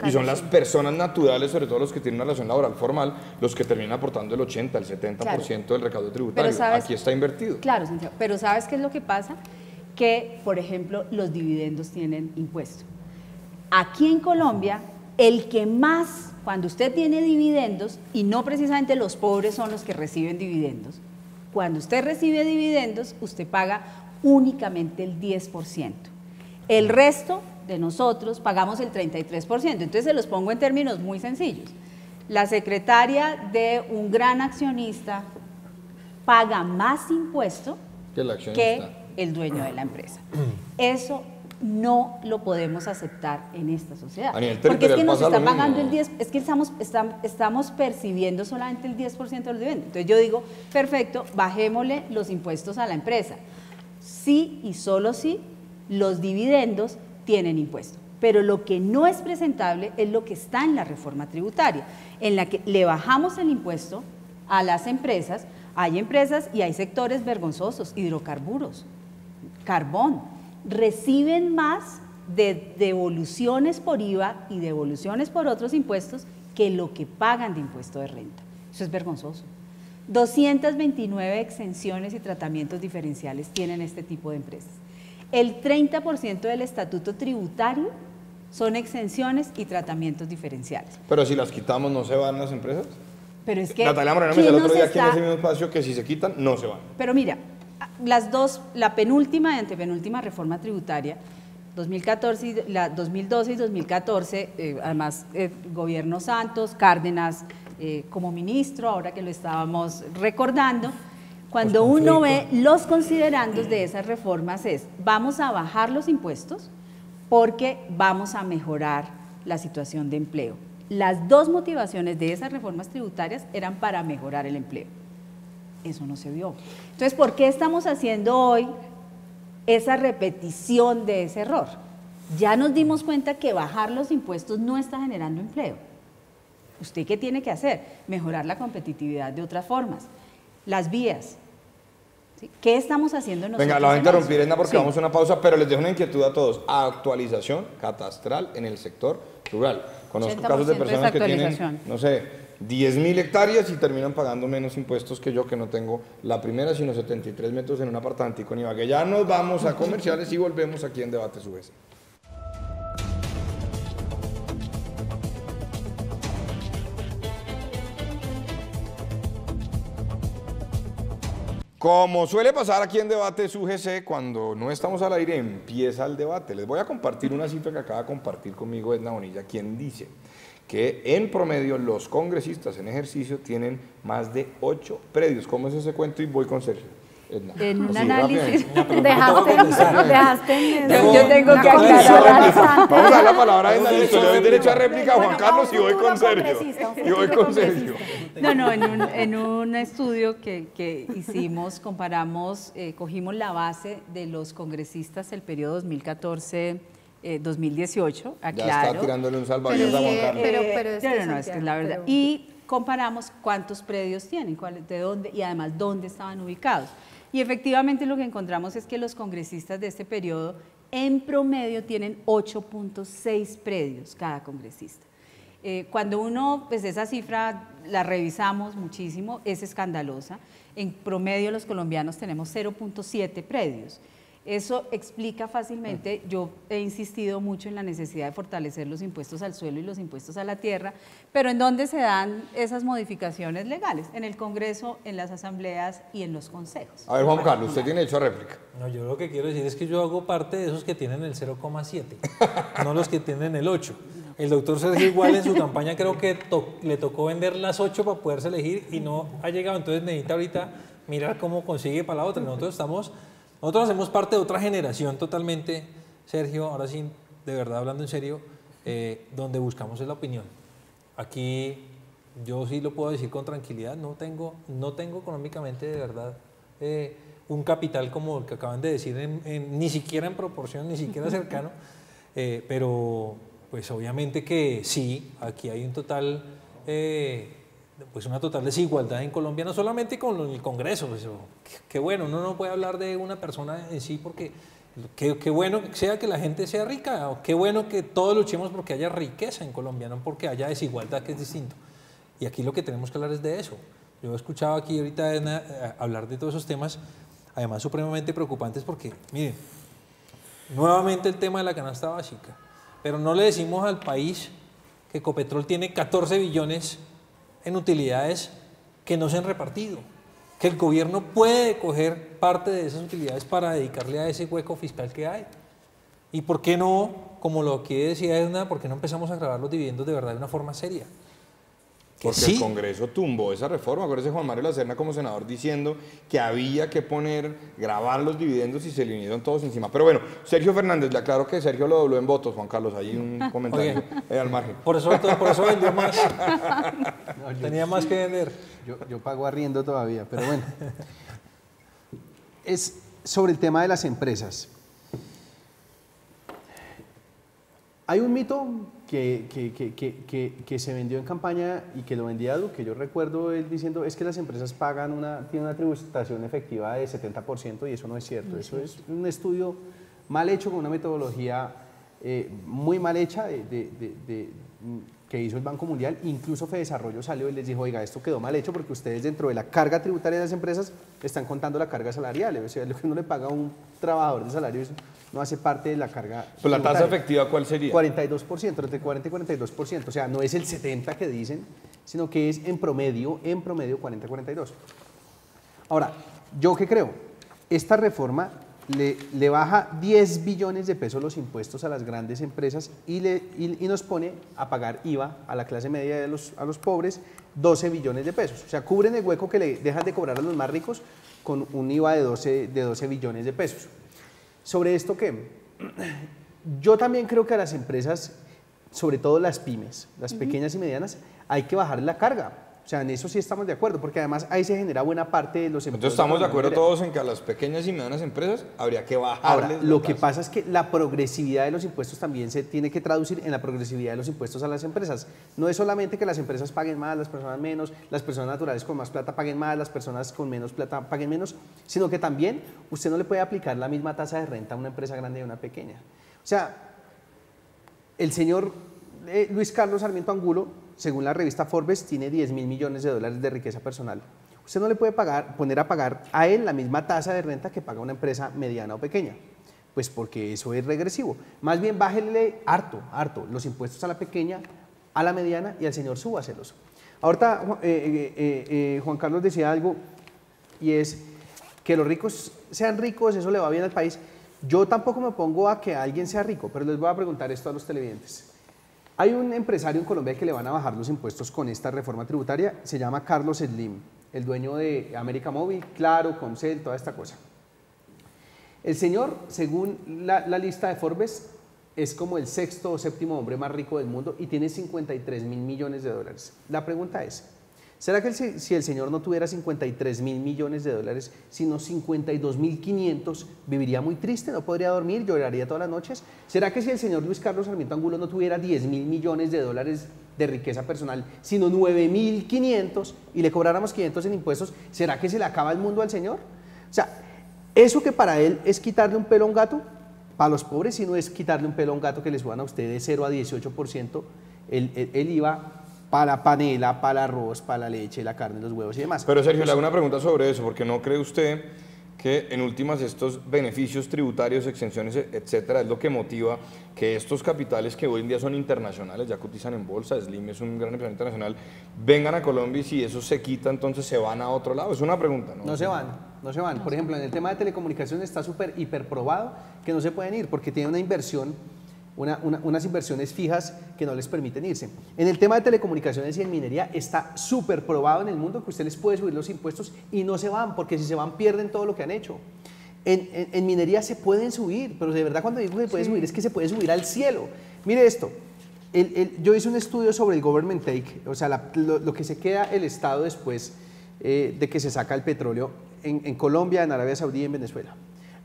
y son las personas naturales, sobre todo los que tienen una relación laboral formal, los que terminan aportando el 80, el 70% del recaudo tributario. Aquí está invertido. Claro, Santiago, pero ¿sabes qué es lo que pasa? Que, por ejemplo, los dividendos tienen impuesto. Aquí en Colombia, el que más, cuando usted tiene dividendos, y no precisamente los pobres son los que reciben dividendos, cuando usted recibe dividendos, usted paga únicamente el 10%. El resto de nosotros pagamos el 33%. Entonces se los pongo en términos muy sencillos. La secretaria de un gran accionista paga más impuesto que el dueño de la empresa. Eso no lo podemos aceptar en esta sociedad. Porque es que nos está pagando el 10%, es que estamos percibiendo solamente el 10% de los dividendos. Entonces yo digo, perfecto, bajémosle los impuestos a la empresa. Sí y solo sí, los dividendos tienen impuesto. Pero lo que no es presentable es lo que está en la reforma tributaria, en la que le bajamos el impuesto a las empresas. Hay empresas y hay sectores vergonzosos, hidrocarburos, carbón, reciben más de devoluciones por IVA y devoluciones por otros impuestos que lo que pagan de impuesto de renta. Eso es vergonzoso. 229 exenciones y tratamientos diferenciales tienen este tipo de empresas. El 30% del estatuto tributario son exenciones y tratamientos diferenciales. Pero si las quitamos, ¿no se van las empresas? Pero es que Natalia Moreno me decía el otro día aquí en ese mismo espacio que si se quitan, no se van. Pero mira, las dos, la penúltima y antepenúltima reforma tributaria, 2012 y 2014, además gobierno Santos, Cárdenas como ministro, ahora que lo estábamos recordando, cuando uno ve los considerandos de esas reformas es, vamos a bajar los impuestos porque vamos a mejorar la situación de empleo. Las dos motivaciones de esas reformas tributarias eran para mejorar el empleo. Eso no se vio. Entonces, ¿por qué estamos haciendo hoy esa repetición de ese error? Ya nos dimos cuenta que bajar los impuestos no está generando empleo. ¿Usted qué tiene que hacer? Mejorar la competitividad de otras formas. Las vías. ¿Sí? ¿Qué estamos haciendo nosotros? Venga, la voy a interrumpir, Edna, porque vamos a una pausa, pero les dejo una inquietud a todos. Actualización catastral en el sector rural. Conozco casos de personas que tienen, no sé, 10.000 hectáreas y terminan pagando menos impuestos que yo, que no tengo la primera, sino 73 metros en un apartamentico en Ibagué. Ya nos vamos a comerciales y volvemos aquí en Debate Subese. Como suele pasar aquí en Debate UGC, cuando no estamos al aire empieza el debate. Les voy a compartir una cifra que acaba de compartir conmigo Edna Bonilla, quien dice que en promedio los congresistas en ejercicio tienen más de 8 predios. ¿Cómo es ese cuento? Y voy con Sergio. Edna. En un análisis. Dejaste yo tengo que aclarar. Vamos a dar la palabra a Edna, listo, le doy derecho a réplica a Juan Carlos y voy con Sergio. Y voy con Sergio. No, en un estudio que hicimos, comparamos, cogimos la base de los congresistas del periodo 2014-2018, aclaro. Ya está tirándole un salvavidas a Juan Carlos. Pero es que es la verdad. Y comparamos cuántos predios tienen, de dónde, y además dónde estaban ubicados. Y efectivamente lo que encontramos es que los congresistas de este periodo en promedio tienen 8.6 predios cada congresista. Cuando uno, pues esa cifra la revisamos muchísimo, es escandalosa. En promedio los colombianos tenemos 0.7 predios. Eso explica fácilmente, yo he insistido mucho en la necesidad de fortalecer los impuestos al suelo y los impuestos a la tierra, pero ¿en dónde se dan esas modificaciones legales? En el Congreso, en las asambleas y en los consejos. A ver, Juan Carlos, usted tiene derecho a réplica. No, yo lo que quiero decir es que yo hago parte de esos que tienen el 0,7, no los que tienen el 8. El doctor Sergio igual en su campaña creo que le tocó vender las 8 para poderse elegir y no ha llegado, entonces necesita ahorita mirar cómo consigue para la otra. Nosotros hacemos parte de otra generación totalmente, Sergio, ahora sí, de verdad hablando en serio, donde buscamos es la opinión. Aquí yo sí lo puedo decir con tranquilidad, no tengo económicamente de verdad un capital como el que acaban de decir, ni siquiera en proporción, ni siquiera cercano, pero pues obviamente que sí, aquí hay un total, pues una total desigualdad en Colombia, no solamente con el Congreso, pues, qué bueno, uno no puede hablar de una persona en sí porque qué bueno que sea que la gente sea rica, o qué bueno que todos luchemos porque haya riqueza en Colombia, no porque haya desigualdad, que es distinto. Y aquí lo que tenemos que hablar es de eso. Yo he escuchado aquí ahorita hablar de todos esos temas, además supremamente preocupantes porque, miren, nuevamente el tema de la canasta básica, pero no le decimos al país que Ecopetrol tiene 14 billones en utilidades que no se han repartido, que el gobierno puede coger parte de esas utilidades para dedicarle a ese hueco fiscal que hay. ¿Y por qué no, como lo que decía Edna, por qué no empezamos a grabar los dividendos de verdad de una forma seria? Porque sí, el Congreso tumbó esa reforma. Acuérdese Juan Mario Lacerna como senador diciendo que había que grabar los dividendos y se le vinieron todos encima. Pero bueno, Sergio Fernández, le aclaro que Sergio lo dobló en votos, Juan Carlos, ahí un comentario al margen. Por eso vendió más. No, tenía más que vender. Yo pago arriendo todavía, pero bueno. Es sobre el tema de las empresas. Hay un mito que se vendió en campaña y que lo vendía Duque. Yo recuerdo él diciendo es que las empresas tienen una tributación efectiva de 70% y eso no es cierto. Eso es un estudio mal hecho con una metodología muy mal hecha que hizo el Banco Mundial. Incluso Fedesarrollo salió y les dijo, oiga, esto quedó mal hecho porque ustedes dentro de la carga tributaria de las empresas están contando la carga salarial. O sea, lo que uno le paga a un trabajador de salario no hace parte de la carga. ¿Pero la tasa efectiva cuál sería? 42%, entre 40 y 42%. O sea, no es el 70% que dicen, sino que es en promedio 40-42%. Ahora, ¿yo qué creo? Esta reforma le baja 10 billones de pesos los impuestos a las grandes empresas y nos pone a pagar IVA a la clase media y a los pobres 12 billones de pesos. O sea, cubren el hueco que le dejan de cobrar a los más ricos con un IVA de 12 billones de pesos. Sobre esto, ¿qué? Yo también creo que a las empresas, sobre todo las pymes, las pequeñas y medianas, hay que bajar la carga. O sea, en eso sí estamos de acuerdo, porque además ahí se genera buena parte de los empleos. Entonces estamos de acuerdo todos en que a las pequeñas y medianas empresas habría que bajarles. Ahora, lo que pasa es que la progresividad de los impuestos también se tiene que traducir en la progresividad de los impuestos a las empresas. No es solamente que las empresas paguen más, las personas menos, las personas naturales con más plata paguen más, las personas con menos plata paguen menos, sino que también usted no le puede aplicar la misma tasa de renta a una empresa grande y a una pequeña. O sea, el señor Luis Carlos Sarmiento Angulo, según la revista Forbes, tiene 10.000 millones de dólares de riqueza personal. Usted no le puede poner a pagar a él la misma tasa de renta que paga una empresa mediana o pequeña, pues porque eso es regresivo. Más bien bájele harto los impuestos a la pequeña, a la mediana y al señor súbaselos. Ahorita Juan Carlos decía algo y es que los ricos sean ricos, eso le va bien al país. Yo tampoco me opongo a que alguien sea rico, pero les voy a preguntar esto a los televidentes. Hay un empresario en Colombia que le van a bajar los impuestos con esta reforma tributaria, se llama Carlos Slim, el dueño de América Móvil, Claro, Comcel, toda esta cosa. El señor, según la lista de Forbes, es como el 6º o 7º hombre más rico del mundo y tiene 53.000 millones de dólares. La pregunta es, ¿será que si el señor no tuviera 53.000 millones de dólares, sino 52.500, viviría muy triste, no podría dormir, lloraría todas las noches? ¿Será que si el señor Luis Carlos Sarmiento Angulo no tuviera 10.000 millones de dólares de riqueza personal, sino 9.500 y le cobráramos 500 en impuestos, ¿será que se le acaba el mundo al señor? O sea, eso que para él es quitarle un pelo a un gato, para los pobres sí no es quitarle un pelo a un gato que le suban a usted de 0 a 18% el IVA, para la panela, para el arroz, para la leche, la carne, los huevos y demás. Pero Sergio, le hago una pregunta sobre eso, porque ¿no cree usted que en últimas estos beneficios tributarios, exenciones, etcétera, es lo que motiva que estos capitales que hoy en día son internacionales, ya cotizan en bolsa, Slim es un gran empresario internacional, vengan a Colombia y si eso se quita, entonces se van a otro lado? Es una pregunta, ¿no? No se van. Por ejemplo, en el tema de telecomunicaciones está súper hiperprobado que no se pueden ir porque tiene una inversión unas inversiones fijas que no les permiten irse. En el tema de telecomunicaciones y en minería está súper probado en el mundo que usted les puede subir los impuestos y no se van, porque si se van pierden todo lo que han hecho. En minería se pueden subir, pero de verdad cuando digo que se puede subir es que se puede subir al cielo. Mire esto, yo hice un estudio sobre el government take, o sea, lo que se queda el Estado después de que se saca el petróleo en Colombia, en Arabia Saudí y en Venezuela.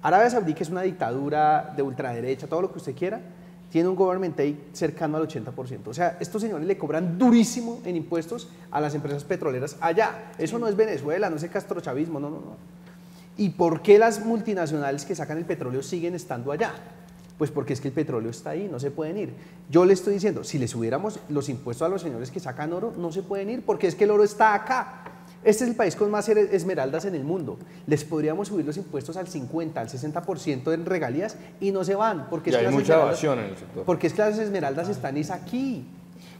Arabia Saudí, que es una dictadura de ultraderecha, todo lo que usted quiera, tiene un government take cercano al 80%. O sea, estos señores le cobran durísimo en impuestos a las empresas petroleras allá. Eso no es Venezuela, no es el castrochavismo, no. ¿Y por qué las multinacionales que sacan el petróleo siguen estando allá? Pues porque es que el petróleo está ahí, no se pueden ir. Yo le estoy diciendo, si le subiéramos los impuestos a los señores que sacan oro, no se pueden ir porque es que el oro está acá. Este es el país con más esmeraldas en el mundo. Les podríamos subir los impuestos al 50, al 60% en regalías y no se van. Porque y hay mucha evasión en el sector. Porque es que las esmeraldas están aquí.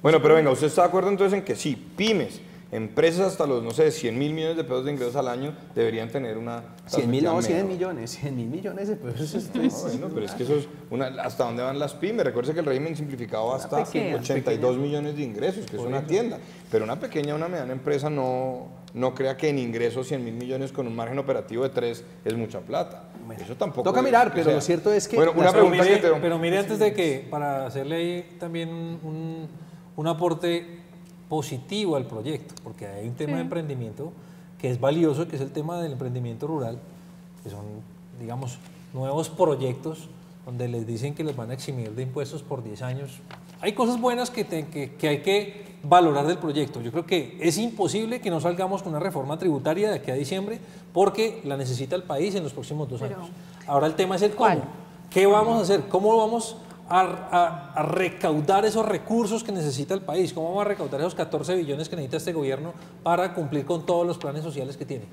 Bueno, pero venga, ¿usted está de acuerdo entonces en que sí, pymes, empresas hasta los, no sé, 100 mil millones de pesos de ingresos al año deberían tener una... 100 mil, no, 100 millones, 100 mil millones de pesos. Bueno, pero es que eso es ¿hasta dónde van las pymes? Recuerde que el régimen simplificado hasta 82 millones de ingresos, que es una tienda. Pero una pequeña, una mediana empresa no crea que en ingresos 100 mil millones con un margen operativo de 3 es mucha plata. Bueno, eso tampoco... Toca mirar, pero lo cierto es que... Bueno, una pregunta que te... Pero mire, antes de que, para hacerle ahí también un aporte positivo al proyecto, porque hay un tema de emprendimiento que es valioso, que es el tema del emprendimiento rural, que son, digamos, nuevos proyectos donde les dicen que les van a eximir de impuestos por 10 años. Hay cosas buenas que hay que valorar del proyecto. Yo creo que es imposible que no salgamos con una reforma tributaria de aquí a diciembre porque la necesita el país en los próximos 2 años. Ahora el tema es el cómo. ¿Qué vamos a hacer? ¿Cómo vamos a recaudar esos recursos que necesita el país? ¿Cómo vamos a recaudar esos 14 billones que necesita este gobierno para cumplir con todos los planes sociales que tiene?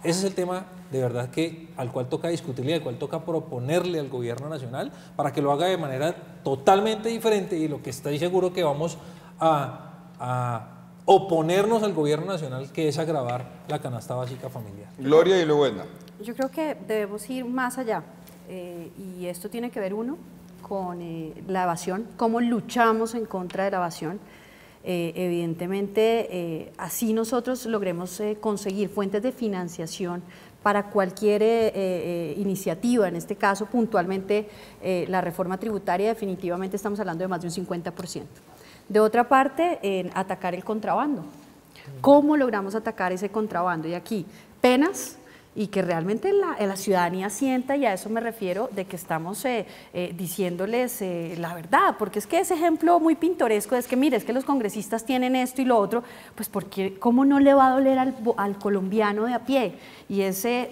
Ese es el tema de verdad al cual toca discutirle, al cual toca proponerle al gobierno nacional para que lo haga de manera totalmente diferente, y lo que estoy seguro que vamos a oponernos al gobierno nacional, que es agravar la canasta básica familiar. Gloria y luego Edna. Yo creo que debemos ir más allá y esto tiene que ver con la evasión, cómo luchamos en contra de la evasión. Evidentemente, así nosotros logremos conseguir fuentes de financiación para cualquier iniciativa, en este caso puntualmente la reforma tributaria, definitivamente estamos hablando de más de un 50%. De otra parte, en atacar el contrabando. ¿Cómo logramos atacar ese contrabando? Y aquí, penas, y que realmente la ciudadanía sienta, y a eso me refiero, de que estamos diciéndoles la verdad, porque es que ese ejemplo muy pintoresco es que, mire, es que los congresistas tienen esto y lo otro, pues porque ¿cómo no le va a doler al colombiano de a pie? Y ese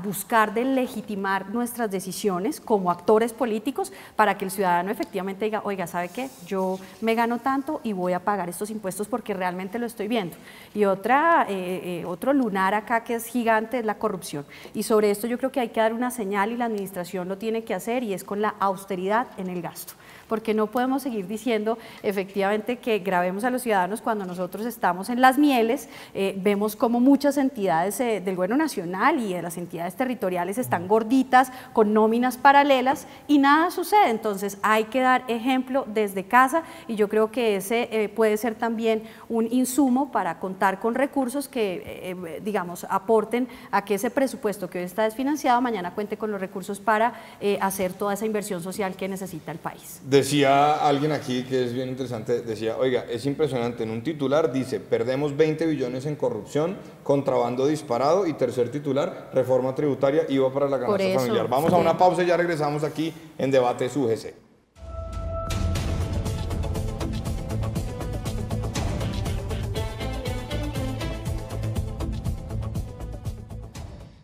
buscar de legitimar nuestras decisiones como actores políticos para que el ciudadano efectivamente diga, oiga, ¿sabe qué? Yo me gano tanto y voy a pagar estos impuestos porque realmente lo estoy viendo. Y otro lunar acá que es gigante es la corrupción. Y sobre esto yo creo que hay que dar una señal, y la administración lo tiene que hacer, y es con la austeridad en el gasto. Porque no podemos seguir diciendo efectivamente que gravemos a los ciudadanos cuando nosotros estamos en las mieles. Vemos como muchas entidades del gobierno nacional y de las entidades territoriales están gorditas con nóminas paralelas y nada sucede. Entonces hay que dar ejemplo desde casa, y yo creo que ese puede ser también un insumo para contar con recursos que digamos aporten a que ese presupuesto que hoy está desfinanciado mañana cuente con los recursos para hacer toda esa inversión social que necesita el país. Decía alguien aquí que es bien interesante, decía, oiga, es impresionante, en un titular dice, perdemos 20 billones en corrupción, contrabando disparado, y tercer titular, reforma tributaria, IVA para la canasta familiar. Vamos a una pausa y ya regresamos aquí en Debate UGC.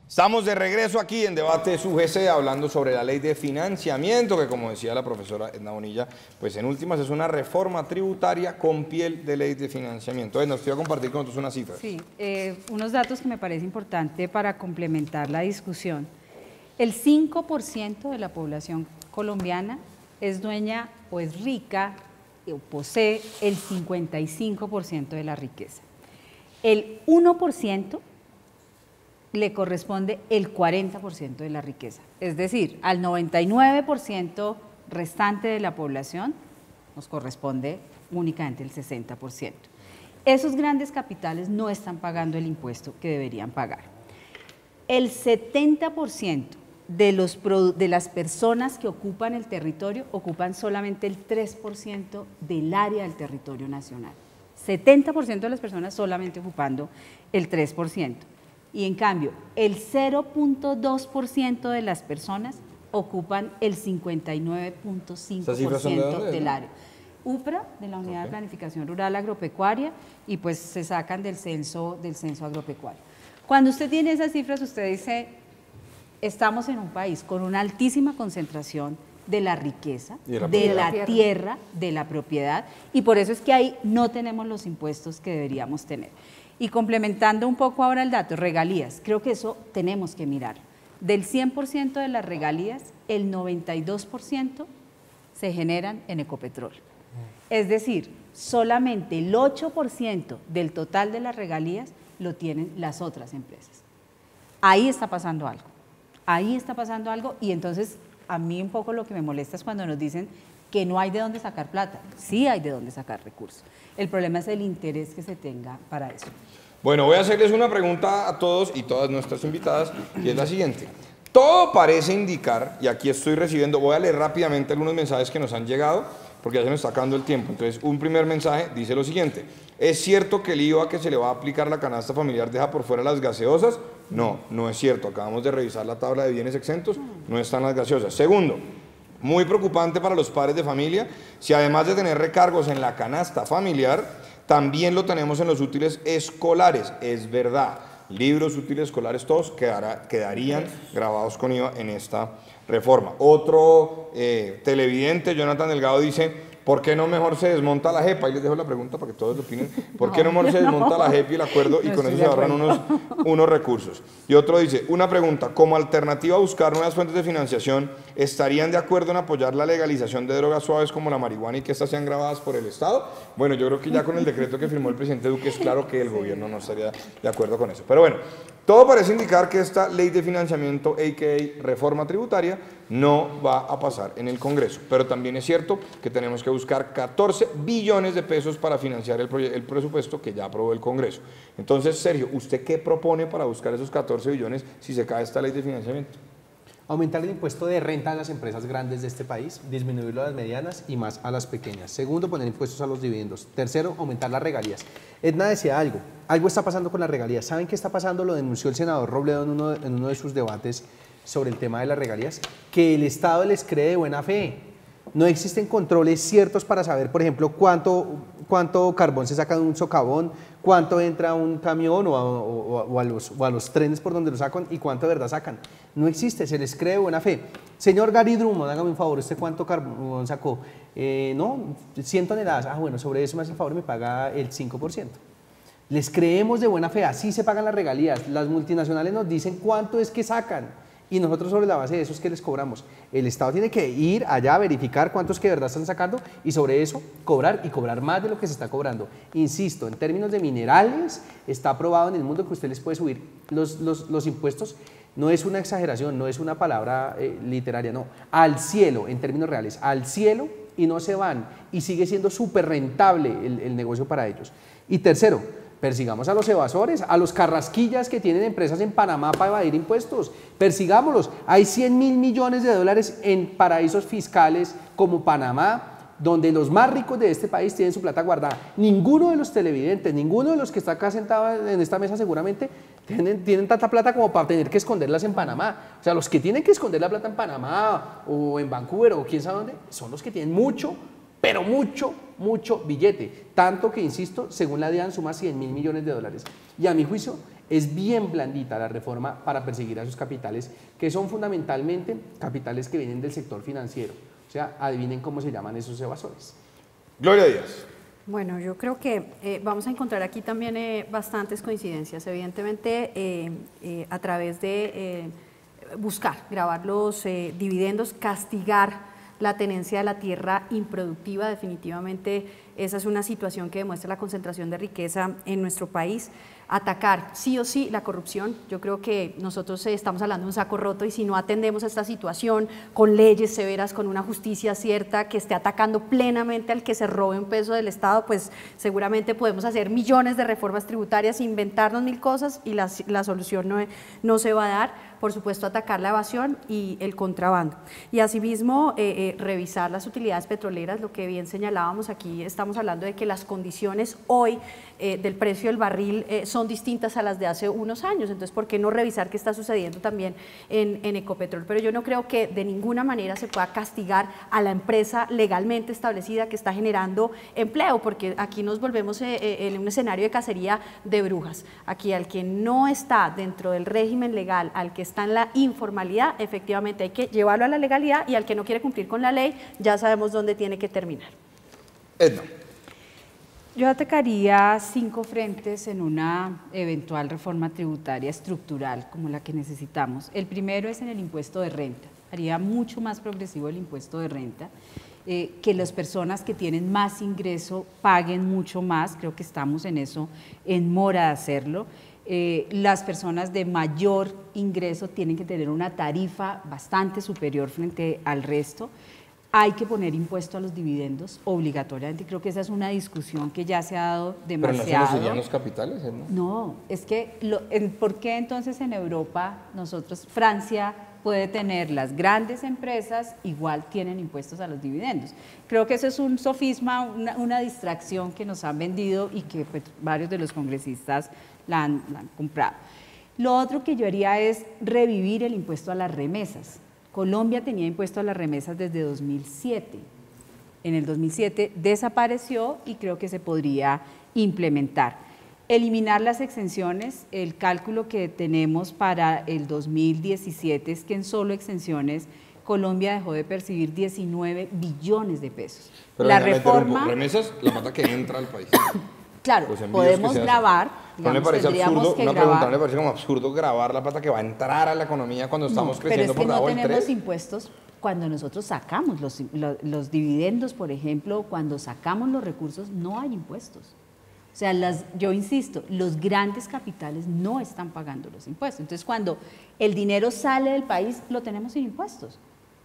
Estamos de regreso aquí en Debate UGC hablando sobre la ley de financiamiento, que como decía la profesora Edna Bonilla, pues en últimas es una reforma tributaria con piel de ley de financiamiento. Edna, usted va a compartir con nosotros unas cifras. Sí, unos datos que me parece importante para complementar la discusión. El 5% de la población colombiana es dueña o es rica o posee el 55% de la riqueza. El 1% le corresponde el 40% de la riqueza. Es decir, al 99% restante de la población nos corresponde únicamente el 60%. Esos grandes capitales no están pagando el impuesto que deberían pagar. El 70% de las personas que ocupan el territorio ocupan solamente el 3% del área del territorio nacional. 70% de las personas solamente ocupando el 3%. Y en cambio, el 0.2% de las personas ocupan el 59.5% del área. UPRA, de la Unidad de Planificación Rural Agropecuaria, y pues se sacan del censo agropecuario. Cuando usted tiene esas cifras, usted dice, estamos en un país con una altísima concentración de la riqueza, de la tierra, de la propiedad, y por eso es que ahí no tenemos los impuestos que deberíamos tener. Y complementando un poco ahora el dato, regalías, creo que eso tenemos que mirar. Del 100% de las regalías, el 92% se generan en Ecopetrol. Es decir, solamente el 8% del total de las regalías lo tienen las otras empresas. Ahí está pasando algo. Ahí está pasando algo, y entonces a mí un poco lo que me molesta es cuando nos dicen que no hay de dónde sacar plata. Sí hay de dónde sacar recursos. El problema es el interés que se tenga para eso. Bueno, voy a hacerles una pregunta a todos y todas nuestras invitadas, y es la siguiente. Todo parece indicar, y aquí estoy recibiendo, voy a leer rápidamente algunos mensajes que nos han llegado, porque ya se nos está acabando el tiempo. Entonces, un primer mensaje dice lo siguiente: ¿es cierto que el IVA que se le va a aplicar a la canasta familiar deja por fuera las gaseosas? No, no es cierto. Acabamos de revisar la tabla de bienes exentos, no están las gaseosas. Segundo, muy preocupante para los padres de familia, si además de tener recargos en la canasta familiar, también lo tenemos en los útiles escolares. Es verdad, libros, útiles escolares, todos quedarían grabados con IVA en esta reforma. Otro televidente, Jonathan Delgado, dice: ¿por qué no mejor se desmonta la JEP? Ahí les dejo la pregunta para que todos lo opinen. ¿Por qué no mejor se desmonta la JEP y el acuerdo, y con eso se ahorran unos recursos? Y otro dice, una pregunta: como alternativa a buscar nuevas fuentes de financiación, ¿estarían de acuerdo en apoyar la legalización de drogas suaves como la marihuana y que estas sean grabadas por el Estado? Bueno, yo creo que ya con el decreto que firmó el presidente Duque es claro que el gobierno no estaría de acuerdo con eso. Pero bueno, todo parece indicar que esta ley de financiamiento, a.k.a. reforma tributaria, no va a pasar en el Congreso. Pero también es cierto que tenemos que buscar 14 billones de pesos para financiar el presupuesto que ya aprobó el Congreso. Entonces, Sergio, ¿usted qué propone para buscar esos 14 billones si se cae esta ley de financiamiento? Aumentar el impuesto de renta a las empresas grandes de este país, disminuirlo a las medianas y más a las pequeñas. Segundo, poner impuestos a los dividendos. Tercero, aumentar las regalías. Edna decía algo está pasando con las regalías. ¿Saben qué está pasando? Lo denunció el senador Robledo en uno de sus debates sobre el tema de las regalías, que el Estado les cree de buena fe. No existen controles ciertos para saber, por ejemplo, cuánto carbón se saca de un socavón, cuánto entra a un camión o a los trenes por donde lo sacan y cuánto de verdad sacan. No existe, se les cree de buena fe. Señor Gary Drummond, hágame un favor, ¿usted cuánto carbón sacó? No, 100 toneladas. Ah, bueno, sobre eso me hace el favor y me paga el 5%. Les creemos de buena fe, así se pagan las regalías. Las multinacionales nos dicen cuánto es que sacan. Y nosotros sobre la base de eso es que les cobramos. El Estado tiene que ir allá a verificar cuántos que de verdad están sacando y sobre eso cobrar y cobrar más de lo que se está cobrando. Insisto, en términos de minerales, está aprobado en el mundo que usted les puede subir los impuestos. No es una exageración, no es una palabra literaria, no. Al cielo, en términos reales, al cielo, y no se van. Y sigue siendo súper rentable el negocio para ellos. Y tercero, persigamos a los evasores, a los carrasquillas que tienen empresas en Panamá para evadir impuestos. Persigámoslos. Hay 100.000 millones de dólares en paraísos fiscales como Panamá, donde los más ricos de este país tienen su plata guardada. Ninguno de los televidentes, ninguno de los que está acá sentado en esta mesa seguramente tienen tanta plata como para tener que esconderlas en Panamá. O sea, los que tienen que esconder la plata en Panamá o en Vancouver o quién sabe dónde, son los que tienen mucho, pero mucho billete, tanto que, insisto, según la DIAN suma 100.000 millones de dólares. Y a mi juicio es bien blandita la reforma para perseguir a esos capitales, que son fundamentalmente capitales que vienen del sector financiero. O sea, adivinen cómo se llaman esos evasores. Gloria Díaz. Bueno, yo creo que vamos a encontrar aquí también bastantes coincidencias. Evidentemente, a través de buscar, grabar los dividendos, castigar la tenencia de la tierra improductiva, definitivamente esa es una situación que demuestra la concentración de riqueza en nuestro país. atacar sí o sí la corrupción. Yo creo que nosotros estamos hablando de un saco roto y si no atendemos a esta situación con leyes severas, con una justicia cierta que esté atacando plenamente al que se robe un peso del Estado, pues seguramente podemos hacer millones de reformas tributarias, inventarnos mil cosas y la solución no se va a dar. Por supuesto, atacar la evasión y el contrabando. Y asimismo, revisar las utilidades petroleras, lo que bien señalábamos aquí, estamos hablando de que las condiciones hoy del precio del barril son distintas a las de hace unos años, entonces, ¿por qué no revisar qué está sucediendo también en Ecopetrol? Pero yo no creo que de ninguna manera se pueda castigar a la empresa legalmente establecida que está generando empleo, porque aquí nos volvemos en un escenario de cacería de brujas. Aquí al que no está dentro del régimen legal, al que está en la informalidad, efectivamente hay que llevarlo a la legalidad y al que no quiere cumplir con la ley, ya sabemos dónde tiene que terminar. Edna. Yo atacaría 5 frentes en una eventual reforma tributaria estructural como la que necesitamos. El primero es en el impuesto de renta. Haría mucho más progresivo el impuesto de renta, que las personas que tienen más ingreso paguen mucho más, creo que estamos en eso, en mora de hacerlo. Las personas de mayor ingreso tienen que tener una tarifa bastante superior frente al resto. Hay que poner impuesto a los dividendos obligatoriamente. Creo que esa es una discusión que ya se ha dado demasiado. ¿Pero no se nos irían los capitales? No, es que, ¿por qué entonces en Europa Francia puede tener las grandes empresas, igual tienen impuestos a los dividendos? Creo que eso es un sofisma, una distracción que nos han vendido y que pues, varios de los congresistas la han comprado. Lo otro que yo haría es revivir el impuesto a las remesas. Colombia tenía impuesto a las remesas desde 2007. En el 2007 desapareció y creo que se podría implementar. Eliminar las exenciones, el cálculo que tenemos para el 2017 es que en solo exenciones Colombia dejó de percibir 19 billones de pesos. Pero la reforma... Remesas, la plata que entra al país. Claro, podemos grabar, digamos, ¿no le parece absurdo, una pregunta, ¿no le parece como absurdo grabar la plata que va a entrar a la economía cuando estamos creciendo por debajo del 3? Pero es que no tenemos impuestos cuando nosotros sacamos los dividendos, por ejemplo, cuando sacamos los recursos, no hay impuestos. O sea, yo insisto, los grandes capitales no están pagando los impuestos. Entonces, cuando el dinero sale del país, lo tenemos sin impuestos.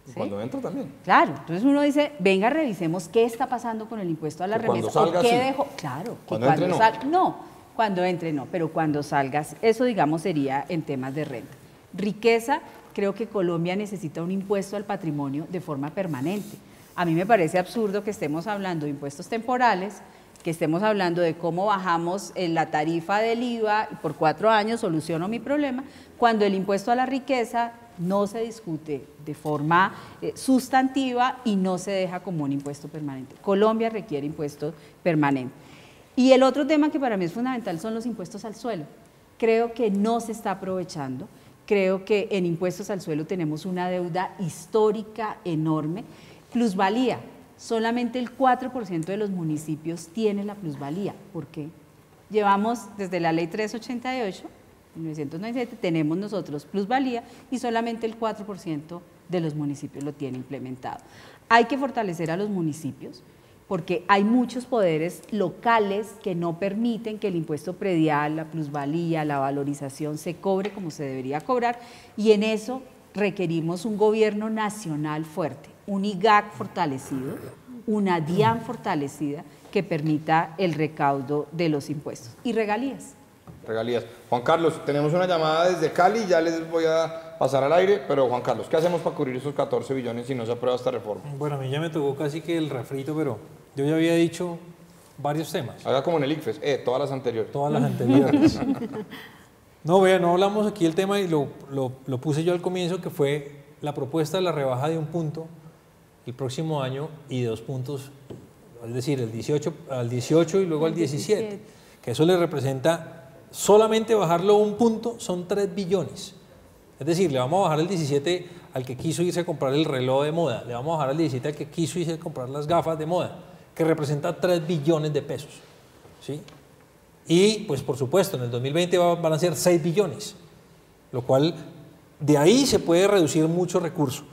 ¿Sí? Cuando entra también. Claro, entonces uno dice, venga, revisemos qué está pasando con el impuesto a la remesa. Salga, ¿Qué sí. dejó? Claro, que cuando entre no. Cuando entre no, pero cuando salgas, eso digamos sería en temas de renta. Riqueza, creo que Colombia necesita un impuesto al patrimonio de forma permanente. A mí me parece absurdo que estemos hablando de impuestos temporales, que estemos hablando de cómo bajamos la tarifa del IVA y por 4 años soluciono mi problema, cuando el impuesto a la riqueza no se discute de forma sustantiva y no se deja como un impuesto permanente. Colombia requiere impuesto permanente. Y el otro tema que para mí es fundamental son los impuestos al suelo. Creo que no se está aprovechando, creo que en impuestos al suelo tenemos una deuda histórica enorme. Plusvalía, solamente el 4% de los municipios tiene la plusvalía. ¿Por qué? Llevamos desde la ley 388, 1997, tenemos nosotros plusvalía y solamente el 4% de los municipios lo tiene implementado. Hay que fortalecer a los municipios porque hay muchos poderes locales que no permiten que el impuesto predial, la plusvalía, la valorización se cobre como se debería cobrar y en eso requerimos un gobierno nacional fuerte, un IGAC fortalecido, una DIAN fortalecida que permita el recaudo de los impuestos y regalías. Regalías. Juan Carlos, tenemos una llamada desde Cali, ya les voy a pasar al aire, pero Juan Carlos, ¿qué hacemos para cubrir esos 14 billones si no se aprueba esta reforma? Bueno, a mí ya me tocó casi que el refrito, pero yo ya había dicho varios temas. Haga como en el ICFES, todas las anteriores. Todas las anteriores. No, vea, no hablamos aquí el tema y lo puse yo al comienzo, que fue la propuesta de la rebaja de 1 punto el próximo año y de 2 puntos, es decir, al 18 y luego al 17, que eso le representa solamente bajarlo 1 punto son 3 billones. Es decir, le vamos a bajar el 17 al que quiso irse a comprar el reloj de moda, le vamos a bajar el 17 al que quiso irse a comprar las gafas de moda, que representa 3 billones de pesos. ¿Sí? Y, pues por supuesto, en el 2020 van a ser 6 billones, lo cual de ahí se puede reducir mucho recurso.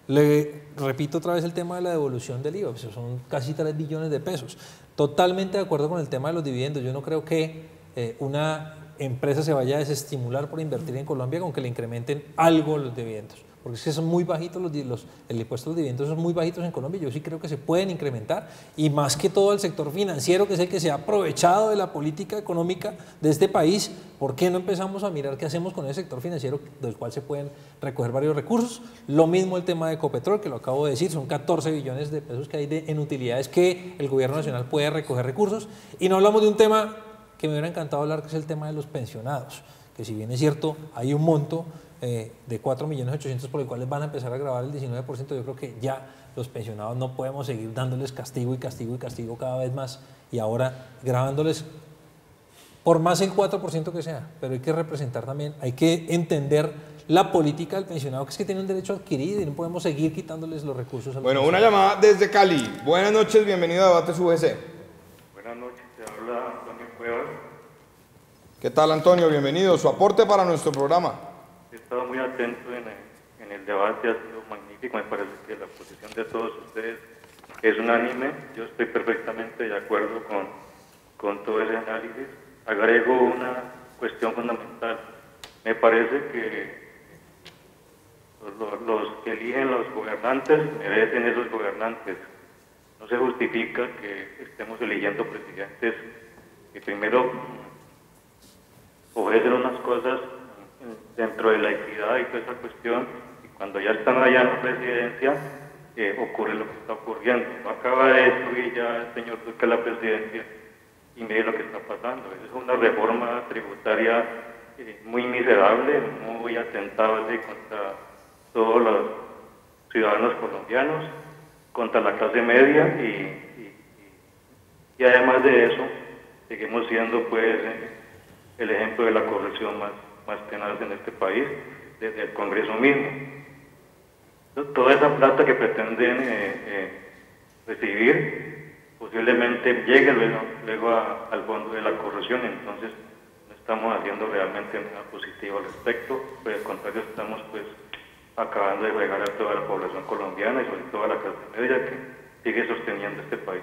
Le repito otra vez el tema de la devolución del IVA, pues son casi 3 billones de pesos. Totalmente de acuerdo con el tema de los dividendos. Yo no creo que una empresa se vaya a desestimular por invertir en Colombia con que le incrementen algo los dividendos. Porque es que son muy bajitos el impuesto a los dividendos son muy bajitos en Colombia. Yo sí creo que se pueden incrementar, y más que todo el sector financiero, que es el que se ha aprovechado de la política económica de este país. ¿Por qué no empezamos a mirar qué hacemos con ese sector financiero del cual se pueden recoger varios recursos? Lo mismo el tema de Ecopetrol, que lo acabo de decir, son 14 billones de pesos que hay en utilidades que el gobierno nacional puede recoger recursos. Y no hablamos de un tema que me hubiera encantado hablar, que es el tema de los pensionados, que si bien es cierto, hay un monto de 4.800.000 por el cual les van a empezar a grabar el 19%, yo creo que ya los pensionados no podemos seguir dándoles castigo y castigo y castigo cada vez más, y ahora grabándoles por más el 4% que sea, pero hay que representar también, hay que entender la política del pensionado, que es que tiene un derecho adquirido y no podemos seguir quitándoles los recursos a los Bueno, una llamada desde Cali. Buenas noches, bienvenido a Debates UGC. Buenas noches, te habla Antonio Cuevas. ¿Qué tal, Antonio? Bienvenido. Su aporte para nuestro programa. He estado muy atento en el debate, ha sido magnífico. Me parece que la posición de todos ustedes es unánime. Yo estoy perfectamente de acuerdo con todo ese análisis. Agrego una cuestión fundamental. Me parece que los que eligen los gobernantes merecen esos gobernantes. No se justifica que estemos eligiendo presidentes que primero ofrecen unas cosas dentro de la equidad y toda esa cuestión, y cuando ya están allá en la presidencia, ocurre lo que está ocurriendo. No acaba de destruir ya el señor Duque la presidencia, y mire lo que está pasando. Es una reforma tributaria muy miserable, muy atentable contra todos los ciudadanos colombianos, contra la clase media, y además de eso, seguimos siendo pues el ejemplo de la corrupción más tenaz en este país, desde el Congreso mismo. Toda esa plata que pretenden recibir posiblemente llegue luego al fondo de la corrupción, entonces no estamos haciendo realmente nada positivo al respecto, por el contrario estamos pues acabando de fregar a toda la población colombiana y sobre todo a la clase media que sigue sosteniendo este país.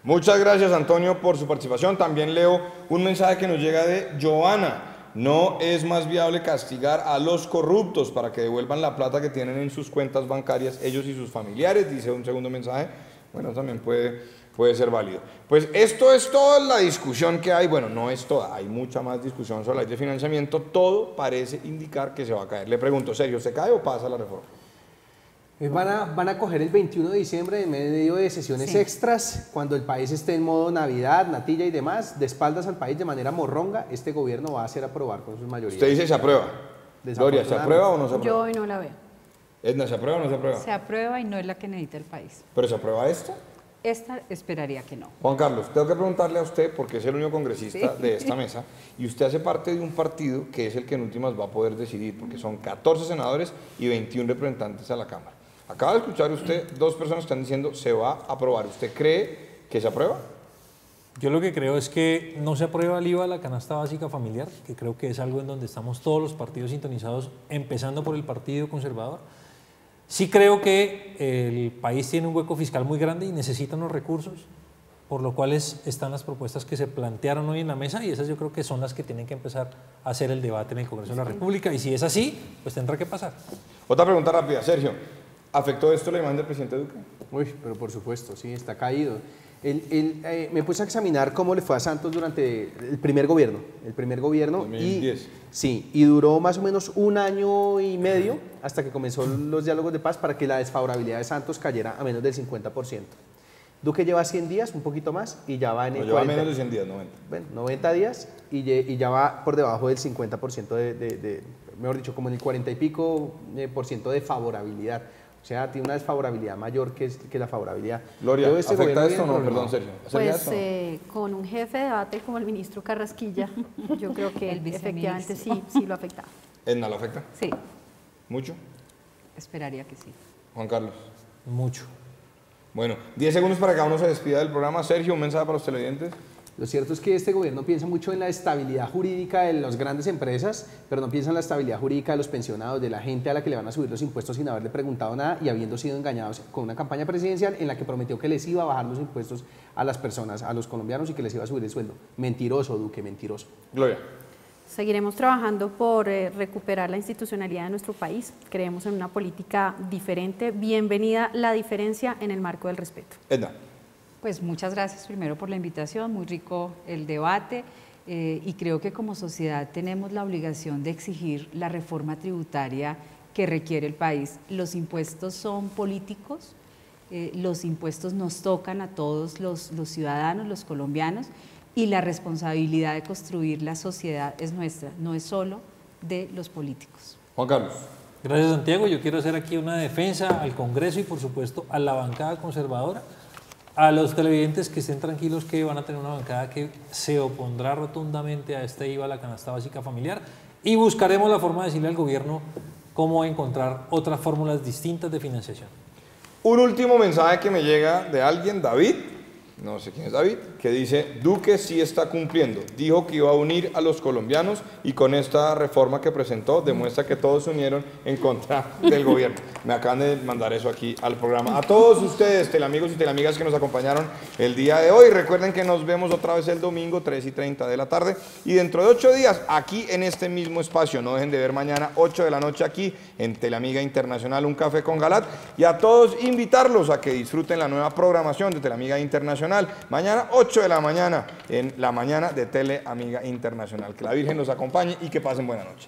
Muchas gracias, Antonio, por su participación. También leo un mensaje que nos llega de Joana. No es más viable castigar a los corruptos para que devuelvan la plata que tienen en sus cuentas bancarias ellos y sus familiares, dice un segundo mensaje. Bueno, también puede ser válido. Pues esto es toda la discusión que hay. Bueno, no es toda, hay mucha más discusión sobre la ley de financiamiento. Todo parece indicar que se va a caer. Le pregunto, Sergio, ¿se cae o pasa la reforma? Van a coger el 21 de diciembre en medio de sesiones extras, cuando el país esté en modo Navidad, natilla y demás, de espaldas al país de manera morronga, este gobierno va a hacer aprobar con sus mayorías. Usted dice se aprueba. Gloria, ¿se aprueba o no se aprueba? Yo hoy no la veo. Edna, ¿se aprueba o no se aprueba? Se aprueba y no es la que necesita el país. ¿Pero se aprueba esta? Esta esperaría que no. Juan Carlos, tengo que preguntarle a usted, porque es el único congresista de esta mesa, y usted hace parte de un partido que es el que en últimas va a poder decidir, porque son 14 senadores y 21 representantes a la Cámara. Acaba de escuchar usted dos personas que están diciendo se va a aprobar. ¿Usted cree que se aprueba? Yo lo que creo es que no se aprueba el IVA a la canasta básica familiar, que creo que es algo en donde estamos todos los partidos sintonizados, empezando por el Partido Conservador. Sí creo que el país tiene un hueco fiscal muy grande y necesita unos recursos, por lo cual están las propuestas que se plantearon hoy en la mesa, y esas yo creo que son las que tienen que empezar a hacer el debate en el Congreso de la República, y si es así, pues tendrá que pasar. Otra pregunta rápida, Sergio. ¿Afectó esto la imagen del presidente Duque? Uy, pero por supuesto, sí, está caído. Me puse a examinar cómo le fue a Santos durante el primer gobierno. 2010. Y duró más o menos 1 año y medio hasta que comenzó los diálogos de paz para que la desfavorabilidad de Santos cayera a menos del 50%. Duque lleva 100 días, un poquito más, y ya va en el lleva menos de 100 días, 90. Bueno, 90 días y ya va por debajo del 50% mejor dicho, como en el 40 y pico % de favorabilidad. O sea, tiene una desfavorabilidad mayor que la favorabilidad. Gloria, ¿afecta esto o no? Perdón, Sergio. Pues con un jefe de debate como el ministro Carrasquilla, yo creo que efectivamente sí lo afecta. ¿Edna lo afecta? Sí. ¿Mucho? Esperaría que sí. Juan Carlos. Mucho. Bueno, 10 segundos para que cada uno se despida del programa. Sergio, un mensaje para los televidentes. Lo cierto es que este gobierno piensa mucho en la estabilidad jurídica de las grandes empresas, pero no piensa en la estabilidad jurídica de los pensionados, de la gente a la que le van a subir los impuestos sin haberle preguntado nada y habiendo sido engañados con una campaña presidencial en la que prometió que les iba a bajar los impuestos a las personas, a los colombianos, y que les iba a subir el sueldo. Mentiroso, Duque, mentiroso. Gloria. Seguiremos trabajando por recuperar la institucionalidad de nuestro país. Creemos en una política diferente. Bienvenida la diferencia en el marco del respeto. Edna. Pues muchas gracias primero por la invitación, muy rico el debate y creo que como sociedad tenemos la obligación de exigir la reforma tributaria que requiere el país. Los impuestos son políticos, los impuestos nos tocan a todos los ciudadanos, los colombianos, y la responsabilidad de construir la sociedad es nuestra, no es solo de los políticos. Juan Carlos. Gracias, Santiago. Yo quiero hacer aquí una defensa al Congreso y por supuesto a la bancada conservadora. A los televidentes que estén tranquilos que van a tener una bancada que se opondrá rotundamente a este IVA a la canasta básica familiar y buscaremos la forma de decirle al gobierno cómo encontrar otras fórmulas distintas de financiación. Un último mensaje que me llega de alguien, David, no sé quién es David, que dice: Duque sí está cumpliendo, dijo que iba a unir a los colombianos y con esta reforma que presentó demuestra que todos se unieron en contra del gobierno. Me acaban de mandar eso aquí al programa. A todos ustedes, teleamigos y teleamigas que nos acompañaron el día de hoy, recuerden que nos vemos otra vez el domingo 3:30 de la tarde y dentro de 8 días aquí en este mismo espacio. No dejen de ver mañana 8 de la noche aquí en Teleamiga Internacional, Un Café con Galat, y a todos invitarlos a que disfruten la nueva programación de Teleamiga Internacional mañana 8 de la mañana en la mañana de Teleamiga Internacional. Que la Virgen los acompañe y que pasen buena noche.